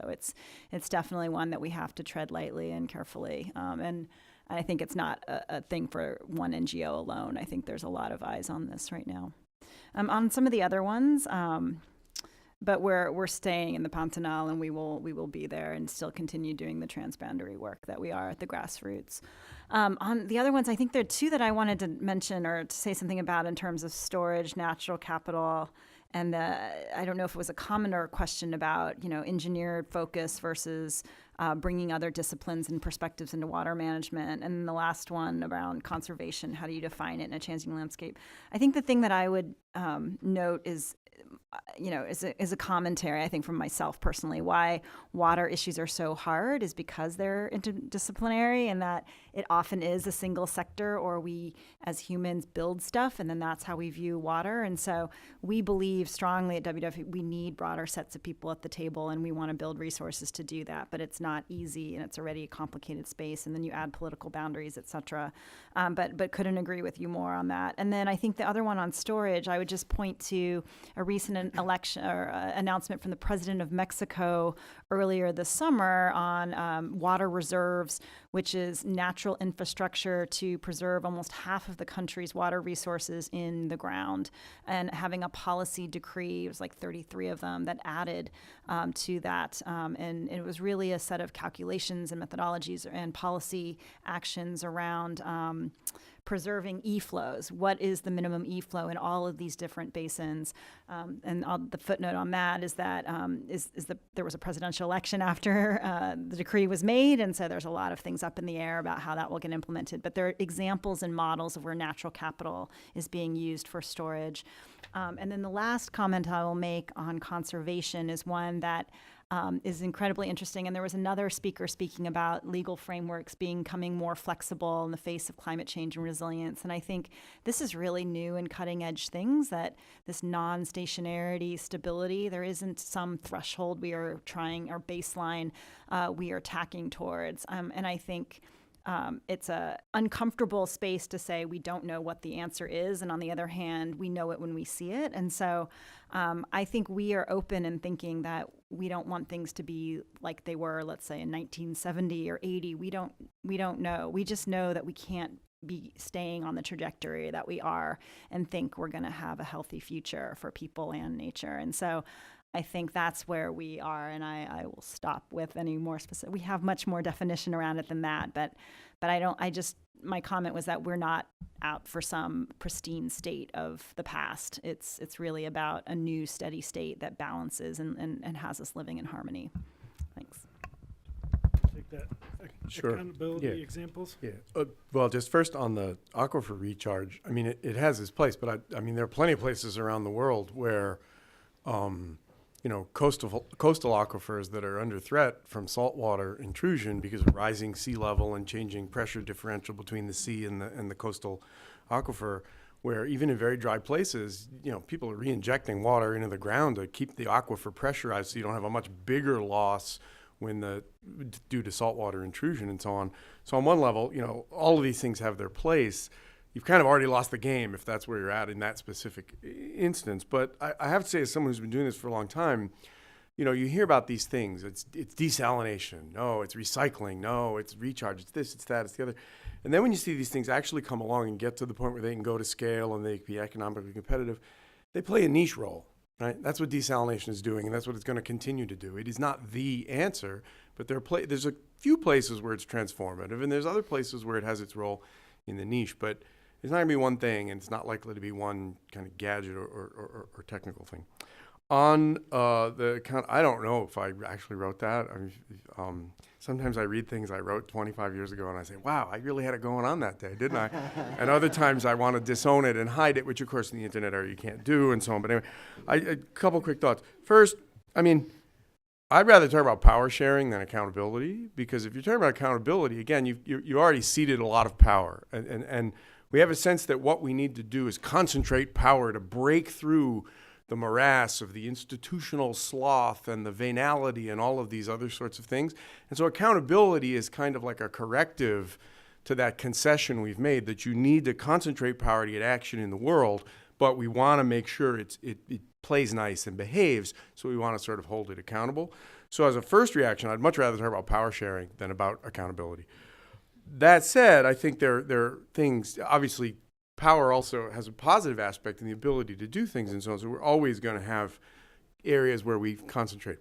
it's definitely one that we have to tread lightly and carefully. And I think it's not a thing for one NGO alone. I think there's a lot of eyes on this right now. On some of the other ones, but we're staying in the Pantanal, and we will be there and still continue doing the transboundary work that we are at the grassroots. On the other ones, I think there are two that I wanted to mention or to say something about in terms of storage, natural capital, and I don't know if it was a comment or a question about engineered focus versus bringing other disciplines and perspectives into water management, and then the last one around conservation. How do you define it in a changing landscape? I think the thing that I would note is is a commentary, I think, from myself personally, why water issues are so hard is because they're interdisciplinary and that it often is a single sector, or we as humans build stuff and then that's how we view water. And so we believe strongly at WWF we need broader sets of people at the table, and we want to build resources to do that, but it's not easy and it's already a complicated space, and then you add political boundaries, et cetera. But couldn't agree with you more on that. And then I think the other one on storage, I would just point to a recent election or announcement from the president of Mexico earlier this summer on water reserves, which is natural infrastructure to preserve almost half of the country's water resources in the ground, and having a policy decree, it was like 33 of them, that added to that. And it was really a set of calculations and methodologies and policy actions around preserving E-flows. What is the minimum E-flow in all of these different basins? And the footnote on that is that there was a presidential election after the decree was made, and so there's a lot of things up in the air about how that will get implemented. But there are examples and models of where natural capital is being used for storage. And then the last comment I will make on conservation is one that is incredibly interesting. And there was another speaker speaking about legal frameworks becoming more flexible in the face of climate change and resilience. And I think this is really new and cutting edge things, that this non-stationarity, stability, there isn't some threshold we are trying, or baseline we are tacking towards. And I think it's a uncomfortable space to say we don't know what the answer is, and on the other hand, we know it when we see it. And so I think we are open in thinking that we don't want things to be like they were, let's say, in 1970 or 80. We don't know. We just know that we can't be staying on the trajectory that we are and think we're going to have a healthy future for people and nature. And so I think that's where we are, and I will stop with any more specific. We have much more definition around it than that, but my comment was that we're not out for some pristine state of the past. It's really about a new steady state that balances and has us living in harmony. Thanks. Take that Sure. accountability Yeah. examples. Yeah. Well, just first on the Aquifer Recharge, I mean, it has its place, but I mean, there are plenty of places around the world where, coastal aquifers that are under threat from saltwater intrusion because of rising sea level and changing pressure differential between the sea and the coastal aquifer, where even in very dry places, people are re-injecting water into the ground to keep the aquifer pressurized so you don't have a much bigger loss due to saltwater intrusion and so on. So on one level, all of these things have their place. You've kind of already lost the game if that's where you're at in that specific instance. But I have to say, as someone who's been doing this for a long time, you hear about these things. It's desalination. No, it's recycling. No, it's recharge. It's this, it's that, it's the other. And then when you see these things actually come along and get to the point where they can go to scale and they can be economically competitive, they play a niche role, right? That's what desalination is doing, and that's what it's going to continue to do. It is not the answer, but there's a few places where it's transformative, and there's other places where it has its role in the niche. But it's not going to be one thing, and it's not likely to be one kind of gadget or technical thing. On the account, I don't know if I actually wrote that. Sometimes I read things I wrote 25 years ago, and I say, wow, I really had it going on that day, didn't I? And other times I want to disown it and hide it, which, of course, in the internet you can't do, and so on. But anyway, a couple quick thoughts. First, I'd rather talk about power sharing than accountability, because if you're talking about accountability, again, you already ceded a lot of power. And we have a sense that what we need to do is concentrate power to break through the morass of the institutional sloth and the venality and all of these other sorts of things. And so accountability is kind of like a corrective to that concession we've made, that you need to concentrate power to get action in the world, but we want to make sure it plays nice and behaves, so we want to sort of hold it accountable. So as a first reaction, I'd much rather talk about power sharing than about accountability. That said, I think there are things, obviously, power also has a positive aspect in the ability to do things and so on. So we're always going to have areas where we concentrate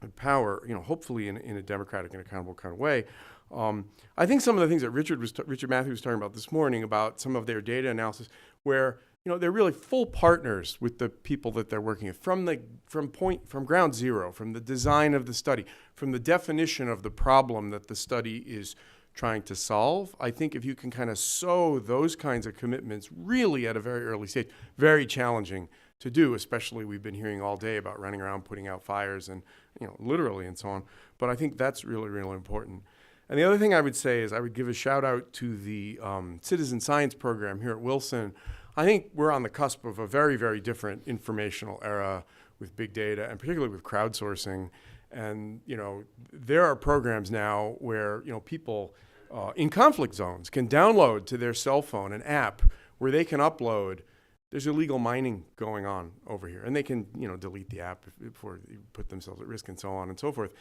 on power, hopefully in a democratic and accountable kind of way. I think some of the things that Richard Matthews was talking about this morning about some of their data analysis, where they're really full partners with the people that they're working with from ground zero, from the design of the study, from the definition of the problem that the study is trying to solve. I think if you can kind of sow those kinds of commitments really at a very early stage, very challenging to do, especially we've been hearing all day about running around putting out fires and, literally and so on. But I think that's really, really important. And the other thing I would say is I would give a shout out to the citizen science program here at Wilson. I think we're on the cusp of a very, very different informational era with big data, and particularly with crowdsourcing. And, there are programs now where, people in conflict zones can download to their cell phone an app where they can upload, there's illegal mining going on over here. And they can, delete the app before they put themselves at risk and so on and so forth.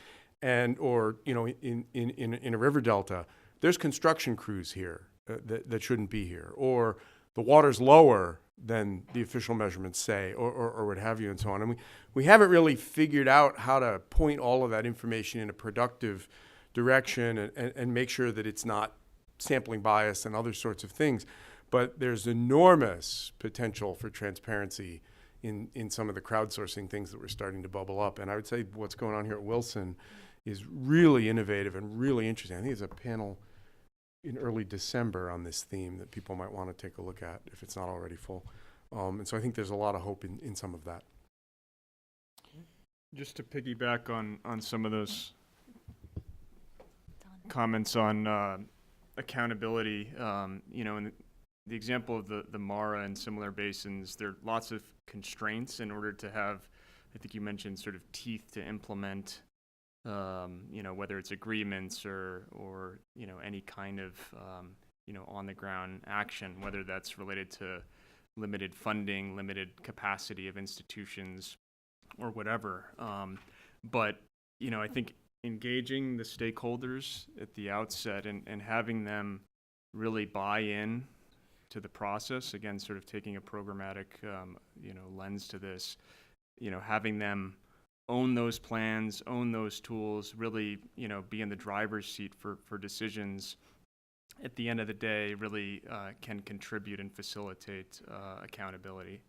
Or, in a river delta, there's construction crews here that shouldn't be here. Or the water's lower than the official measurements say, or what have you, and so on. And we haven't really figured out how to point all of that information in a productive direction and make sure that it's not sampling bias and other sorts of things. But there's enormous potential for transparency in some of the crowdsourcing things that we're starting to bubble up. And I would say what's going on here at Wilson is really innovative and really interesting. I think there's a panel in early December on this theme that people might want to take a look at if it's not already full. And so I think there's a lot of hope in some of that. Just to piggyback on some of those comments on accountability, in the example of the Mara and similar basins, there are lots of constraints in order to have, I think you mentioned sort of teeth to implement, whether it's agreements or any kind of, on the ground action, whether that's related to limited funding, limited capacity of institutions, or whatever. But I think engaging the stakeholders at the outset and having them really buy in to the process, again, sort of taking a programmatic, lens to this, having them own those plans, own those tools, really, be in the driver's seat for decisions, at the end of the day, really can contribute and facilitate accountability.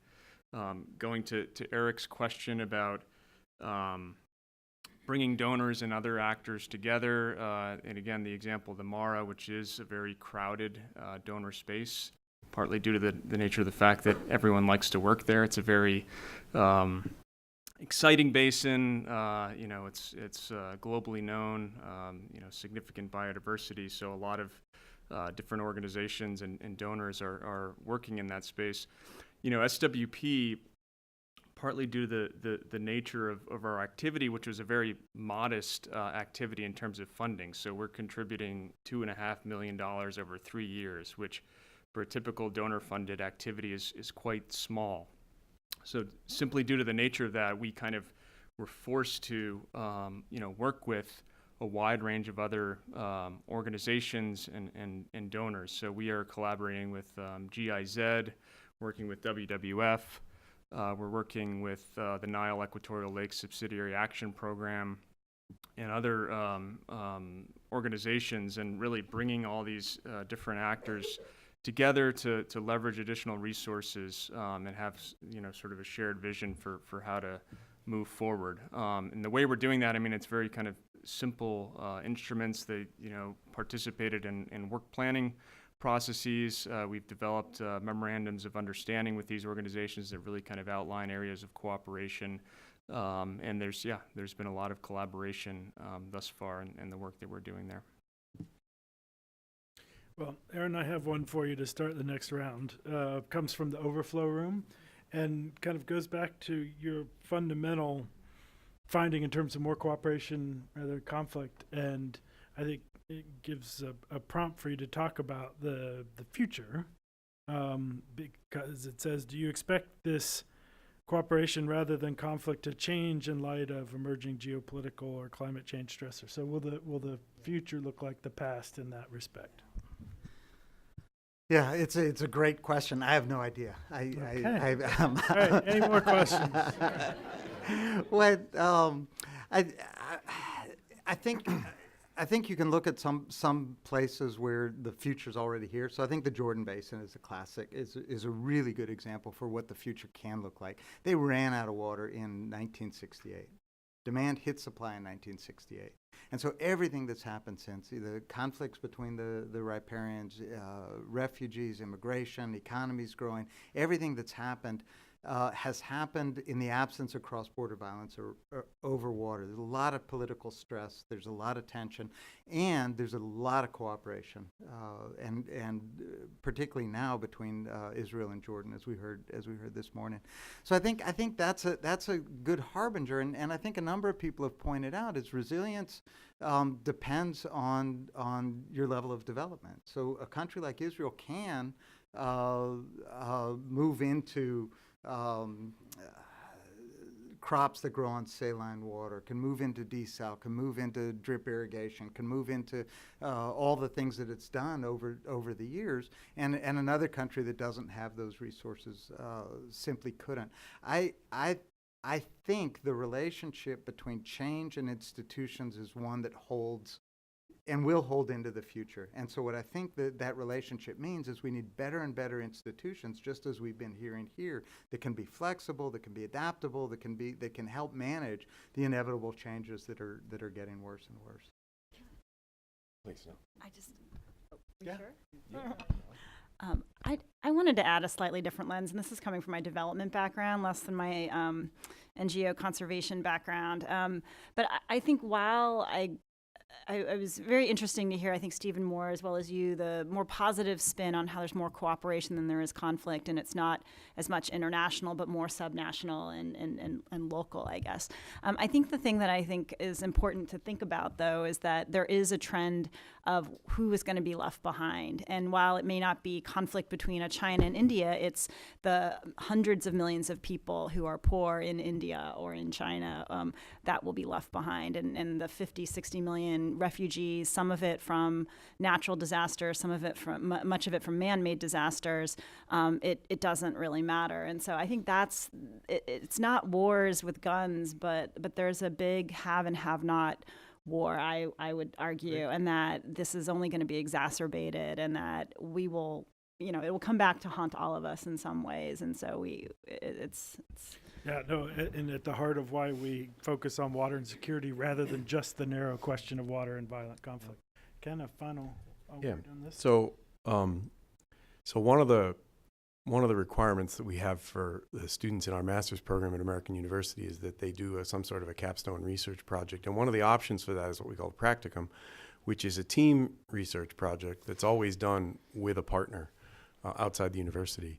Going to Eric's question about bringing donors and other actors together, and again, the example of the Mara, which is a very crowded donor space, partly due to the nature of the fact that everyone likes to work there. It's a very exciting basin. It's globally known. Significant biodiversity. So a lot of different organizations and donors are working in that space. SWP, partly due to the nature of our activity, which was a very modest activity in terms of funding. So we're contributing $2.5 million over 3 years, which for a typical donor-funded activity is quite small. So simply due to the nature of that, we kind of were forced to work with a wide range of other organizations and donors. So we are collaborating with GIZ, working with WWF. We're working with the Nile Equatorial Lakes Subsidiary Action Program and other organizations, and really bringing all these different actors together to leverage additional resources and have sort of a shared vision for how to move forward. And the way we're doing that, it's very kind of simple instruments. They participated in work planning processes. We've developed memorandums of understanding with these organizations that really kind of outline areas of cooperation. And there's been a lot of collaboration thus far in the work that we're doing there. Well, Erin, I have one for you to start the next round. Comes from the overflow room and kind of goes back to your fundamental finding in terms of more cooperation rather than conflict. And I think it gives a prompt for you to talk about the future, because it says, do you expect this cooperation rather than conflict to change in light of emerging geopolitical or climate change stressors? So will the future look like the past in that respect? Yeah, it's a great question. I have no idea. All right, any more questions? I think you can look at some places where the future's already here. So I think the Jordan Basin is a classic, is a really good example for what the future can look like. They ran out of water in 1968. Demand hit supply in 1968. And so everything that's happened since, the conflicts between the riparians, refugees, immigration, economies growing, everything that's happened has happened in the absence of cross-border violence or over water. There's a lot of political stress, there's a lot of tension, and there's a lot of cooperation, and particularly now between Israel and Jordan, as we heard this morning. So I think that's a good harbinger, and I think a number of people have pointed out is resilience depends on your level of development. So a country like Israel can move into crops that grow on saline water, can move into desal, can move into drip irrigation, can move into all the things that it's done over the years, and another country that doesn't have those resources simply couldn't. I think the relationship between change and institutions is one that holds and will hold into the future. And so what I think that relationship means is we need better and better institutions, just as we've been hearing here, that can be flexible, that can be adaptable, that can help manage the inevitable changes that are getting worse and worse. Please, no. I just. Yeah. I wanted to add a slightly different lens, and this is coming from my development background, less than my NGO conservation background. But I think while I was very interesting to hear, I think, Stephen Moore, as well as you, the more positive spin on how there's more cooperation than there is conflict, and it's not as much international, but more subnational and local, I guess. I think the thing that I think is important to think about, though, is that there is a trend of who is going to be left behind. And while it may not be conflict between China and India, it's the hundreds of millions of people who are poor in India or in China that will be left behind. And the 50, 60 million refugees, some of it from natural disasters, some of it from much of it from man-made disasters, it doesn't really matter. And so I think it's not wars with guns, but there's a big have and have not war, I would argue, and that this is only going to be exacerbated, and that we will, it will come back to haunt all of us in some ways. And so it's Yeah, no, and at the heart of why we focus on water and security rather than just the narrow question of water and violent conflict. Ken, a final word on this? So, one of the requirements that we have for the students in our master's program at American University is that they do some sort of a capstone research project. And one of the options for that is what we call a practicum, which is a team research project that's always done with a partner outside the university.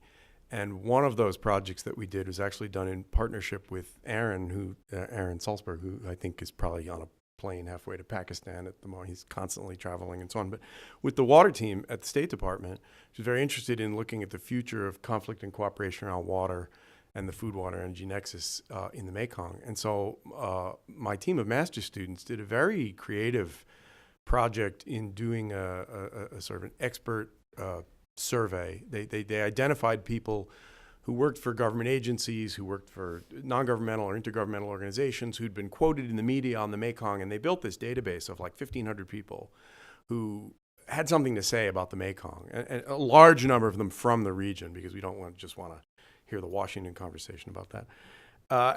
And one of those projects that we did was actually done in partnership with Erin Salzberg, who I think is probably on a plane halfway to Pakistan at the moment. He's constantly traveling and so on. But with the water team at the State Department, she's very interested in looking at the future of conflict and cooperation around water and the food, water, energy nexus in the Mekong. And so my team of master's students did a very creative project in doing a sort of an expert survey. They identified people who worked for government agencies, who worked for non-governmental or intergovernmental organizations, who'd been quoted in the media on the Mekong, and they built this database of like 1,500 people who had something to say about the Mekong, and a large number of them from the region, because we don't just want to hear the Washington conversation about that.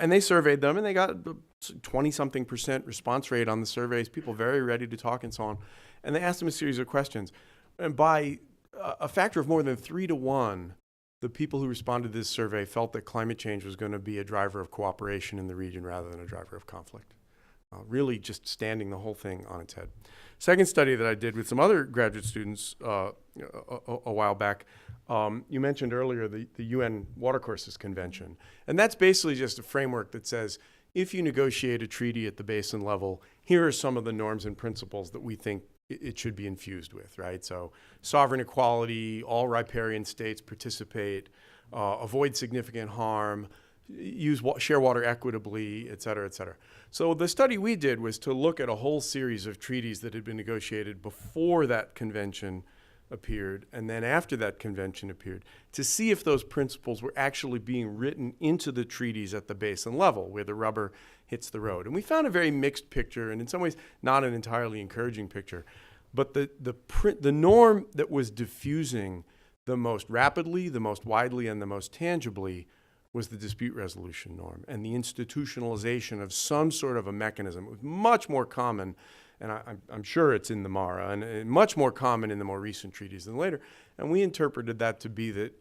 And they surveyed them, and they got 20-something% response rate on the surveys, people very ready to talk and so on. And they asked them a series of questions. And by a factor of more than 3 to 1, the people who responded to this survey felt that climate change was going to be a driver of cooperation in the region rather than a driver of conflict. Really just standing the whole thing on its head. Second study that I did with some other graduate students a while back, you mentioned earlier the UN Watercourses Convention. And that's basically just a framework that says, if you negotiate a treaty at the basin level, here are some of the norms and principles that we think it should be infused with, right? So sovereign equality, all riparian states participate, avoid significant harm, share water equitably, et cetera, et cetera. So the study we did was to look at a whole series of treaties that had been negotiated before that convention appeared and then after that convention appeared, to see if those principles were actually being written into the treaties at the basin level where the rubber hits the road. And we found a very mixed picture, and in some ways not an entirely encouraging picture. But the norm that was diffusing the most rapidly, the most widely, and the most tangibly was the dispute resolution norm and the institutionalization of some sort of a mechanism. It was much more common, and I'm sure it's in the MARA, and much more common in the more recent treaties than later. And we interpreted that to be that,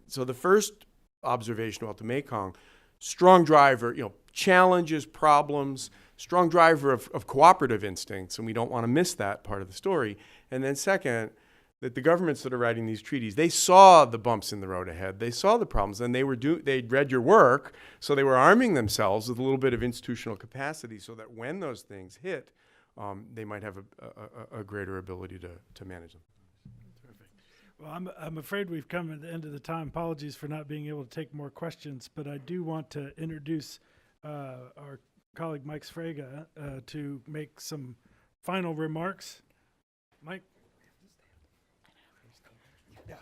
so the first observation about the Mekong, strong driver, challenges, problems, strong driver of cooperative instincts, and we don't want to miss that part of the story. And then second, that the governments that are writing these treaties, they saw the bumps in the road ahead, they saw the problems, and they'd read your work, so they were arming themselves with a little bit of institutional capacity so that when those things hit, they might have a greater ability to manage them. Well, I'm afraid we've come to the end of the time. Apologies for not being able to take more questions, but I do want to introduce our colleague Mike Sfraga to make some final remarks. Mike? Yeah.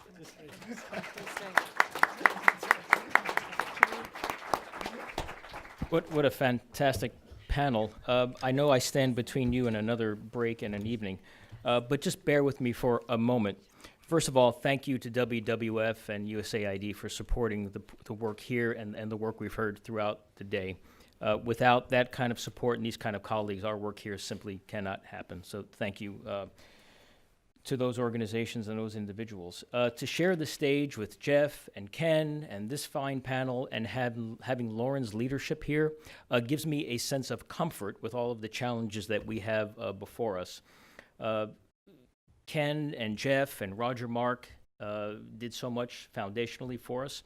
What a fantastic panel. I know I stand between you and another break and an evening, but just bear with me for a moment. First of all, thank you to WWF and USAID for supporting the work here and the work we've heard throughout the day. Without that kind of support and these kind of colleagues, our work here simply cannot happen. So thank you to those organizations and those individuals. To share the stage with Jeff and Ken and this fine panel and having Lauren's leadership here gives me a sense of comfort with all of the challenges that we have before us. Ken and Jeff and Roger Mark did so much foundationally for us.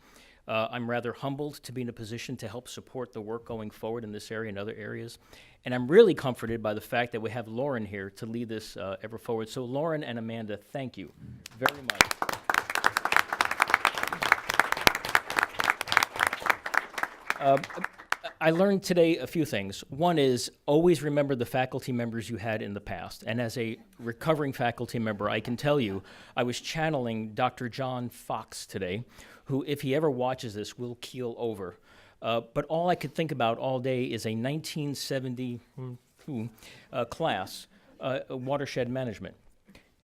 I'm rather humbled to be in a position to help support the work going forward in this area and other areas. And I'm really comforted by the fact that we have Lauren here to lead this ever forward. So Lauren and Amanda, thank you very much. I learned today a few things. One is always remember the faculty members you had in the past. And as a recovering faculty member, I can tell you, I was channeling Dr. John Fox today, who, if he ever watches this, will keel over. But all I could think about all day is a 1970 class, watershed management.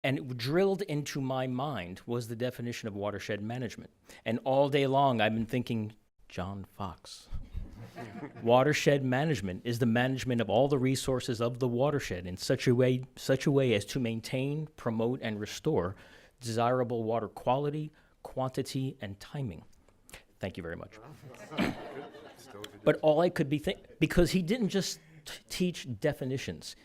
And drilled into my mind was the definition of watershed management. And all day long, I've been thinking, John Fox. Watershed management is the management of all the resources of the watershed in such a way as to maintain, promote, and restore desirable water quality, quantity, and timing. Thank you very much. But all I could be because he didn't just teach definitions,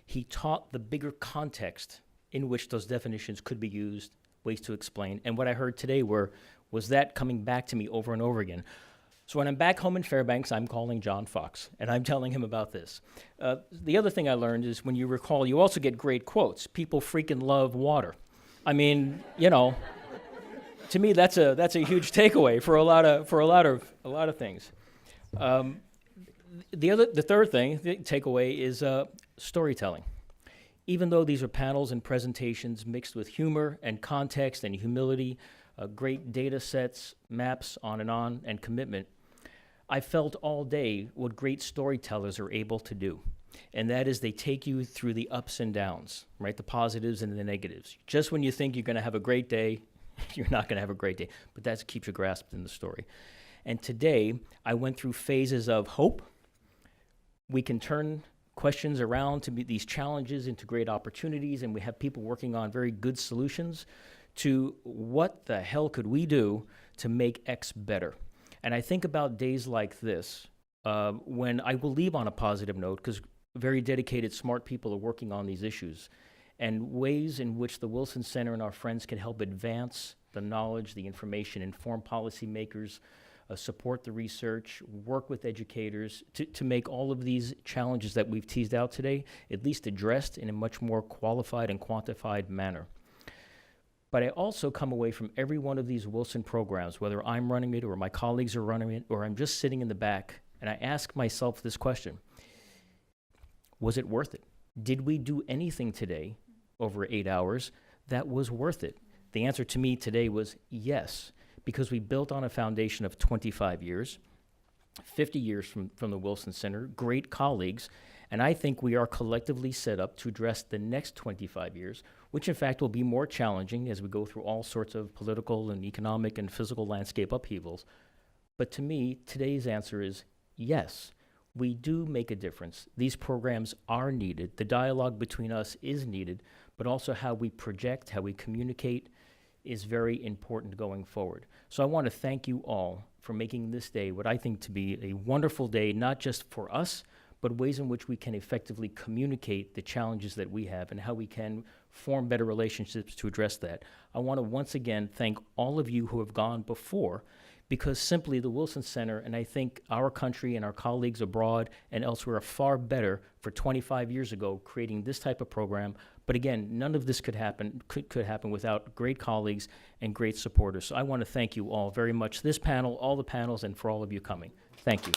he taught the bigger context in which those definitions could be used, ways to explain. And what I heard today was that coming back to me over and over again. So when I'm back home in Fairbanks, I'm calling John Fox, and I'm telling him about this. The other thing I learned is when you recall, you also get great quotes. People freaking love water. I mean, you know, to me that's a huge takeaway for a lot of things. The third thing, the takeaway is storytelling. Even though these are panels and presentations mixed with humor and context and humility, great data sets, maps, on, and commitment, I felt all day what great storytellers are able to do. And that is they take you through the ups and downs, right? The positives and the negatives. Just when you think you're going to have a great day, you're not going to have a great day. But that keeps you grasped in the story. And today, I went through phases of hope. We can turn questions around to these challenges into great opportunities, and we have people working on very good solutions to what the hell could we do to make X better. And I think about days like this, when I will leave on a positive note, because very dedicated, smart people are working on these issues, and ways in which the Wilson Center and our friends can help advance the knowledge, the information, inform policymakers, support the research, work with educators to make all of these challenges that we've teased out today at least addressed in a much more qualified and quantified manner. But I also come away from every one of these Wilson programs, whether I'm running it or my colleagues are running it or I'm just sitting in the back, and I ask myself this question: was it worth it? Did we do anything today over 8 hours that was worth it? The answer to me today was yes, because we built on a foundation of 25 years, 50 years from the Wilson Center, great colleagues, and I think we are collectively set up to address the next 25 years, which in fact will be more challenging as we go through all sorts of political and economic and physical landscape upheavals. But to me, today's answer is yes, we do make a difference. These programs are needed. The dialogue between us is needed, but also how we project, how we communicate is very important going forward. So I want to thank you all for making this day what I think to be a wonderful day, not just for us, but ways in which we can effectively communicate the challenges that we have and how we can form better relationships to address that. I want to once again thank all of you who have gone before, because simply the Wilson Center, and I think our country and our colleagues abroad and elsewhere, are far better for 25 years ago creating this type of program. But again, none of this could happen without great colleagues and great supporters. So I want to thank you all very much, this panel, all the panels, and for all of you coming. Thank you.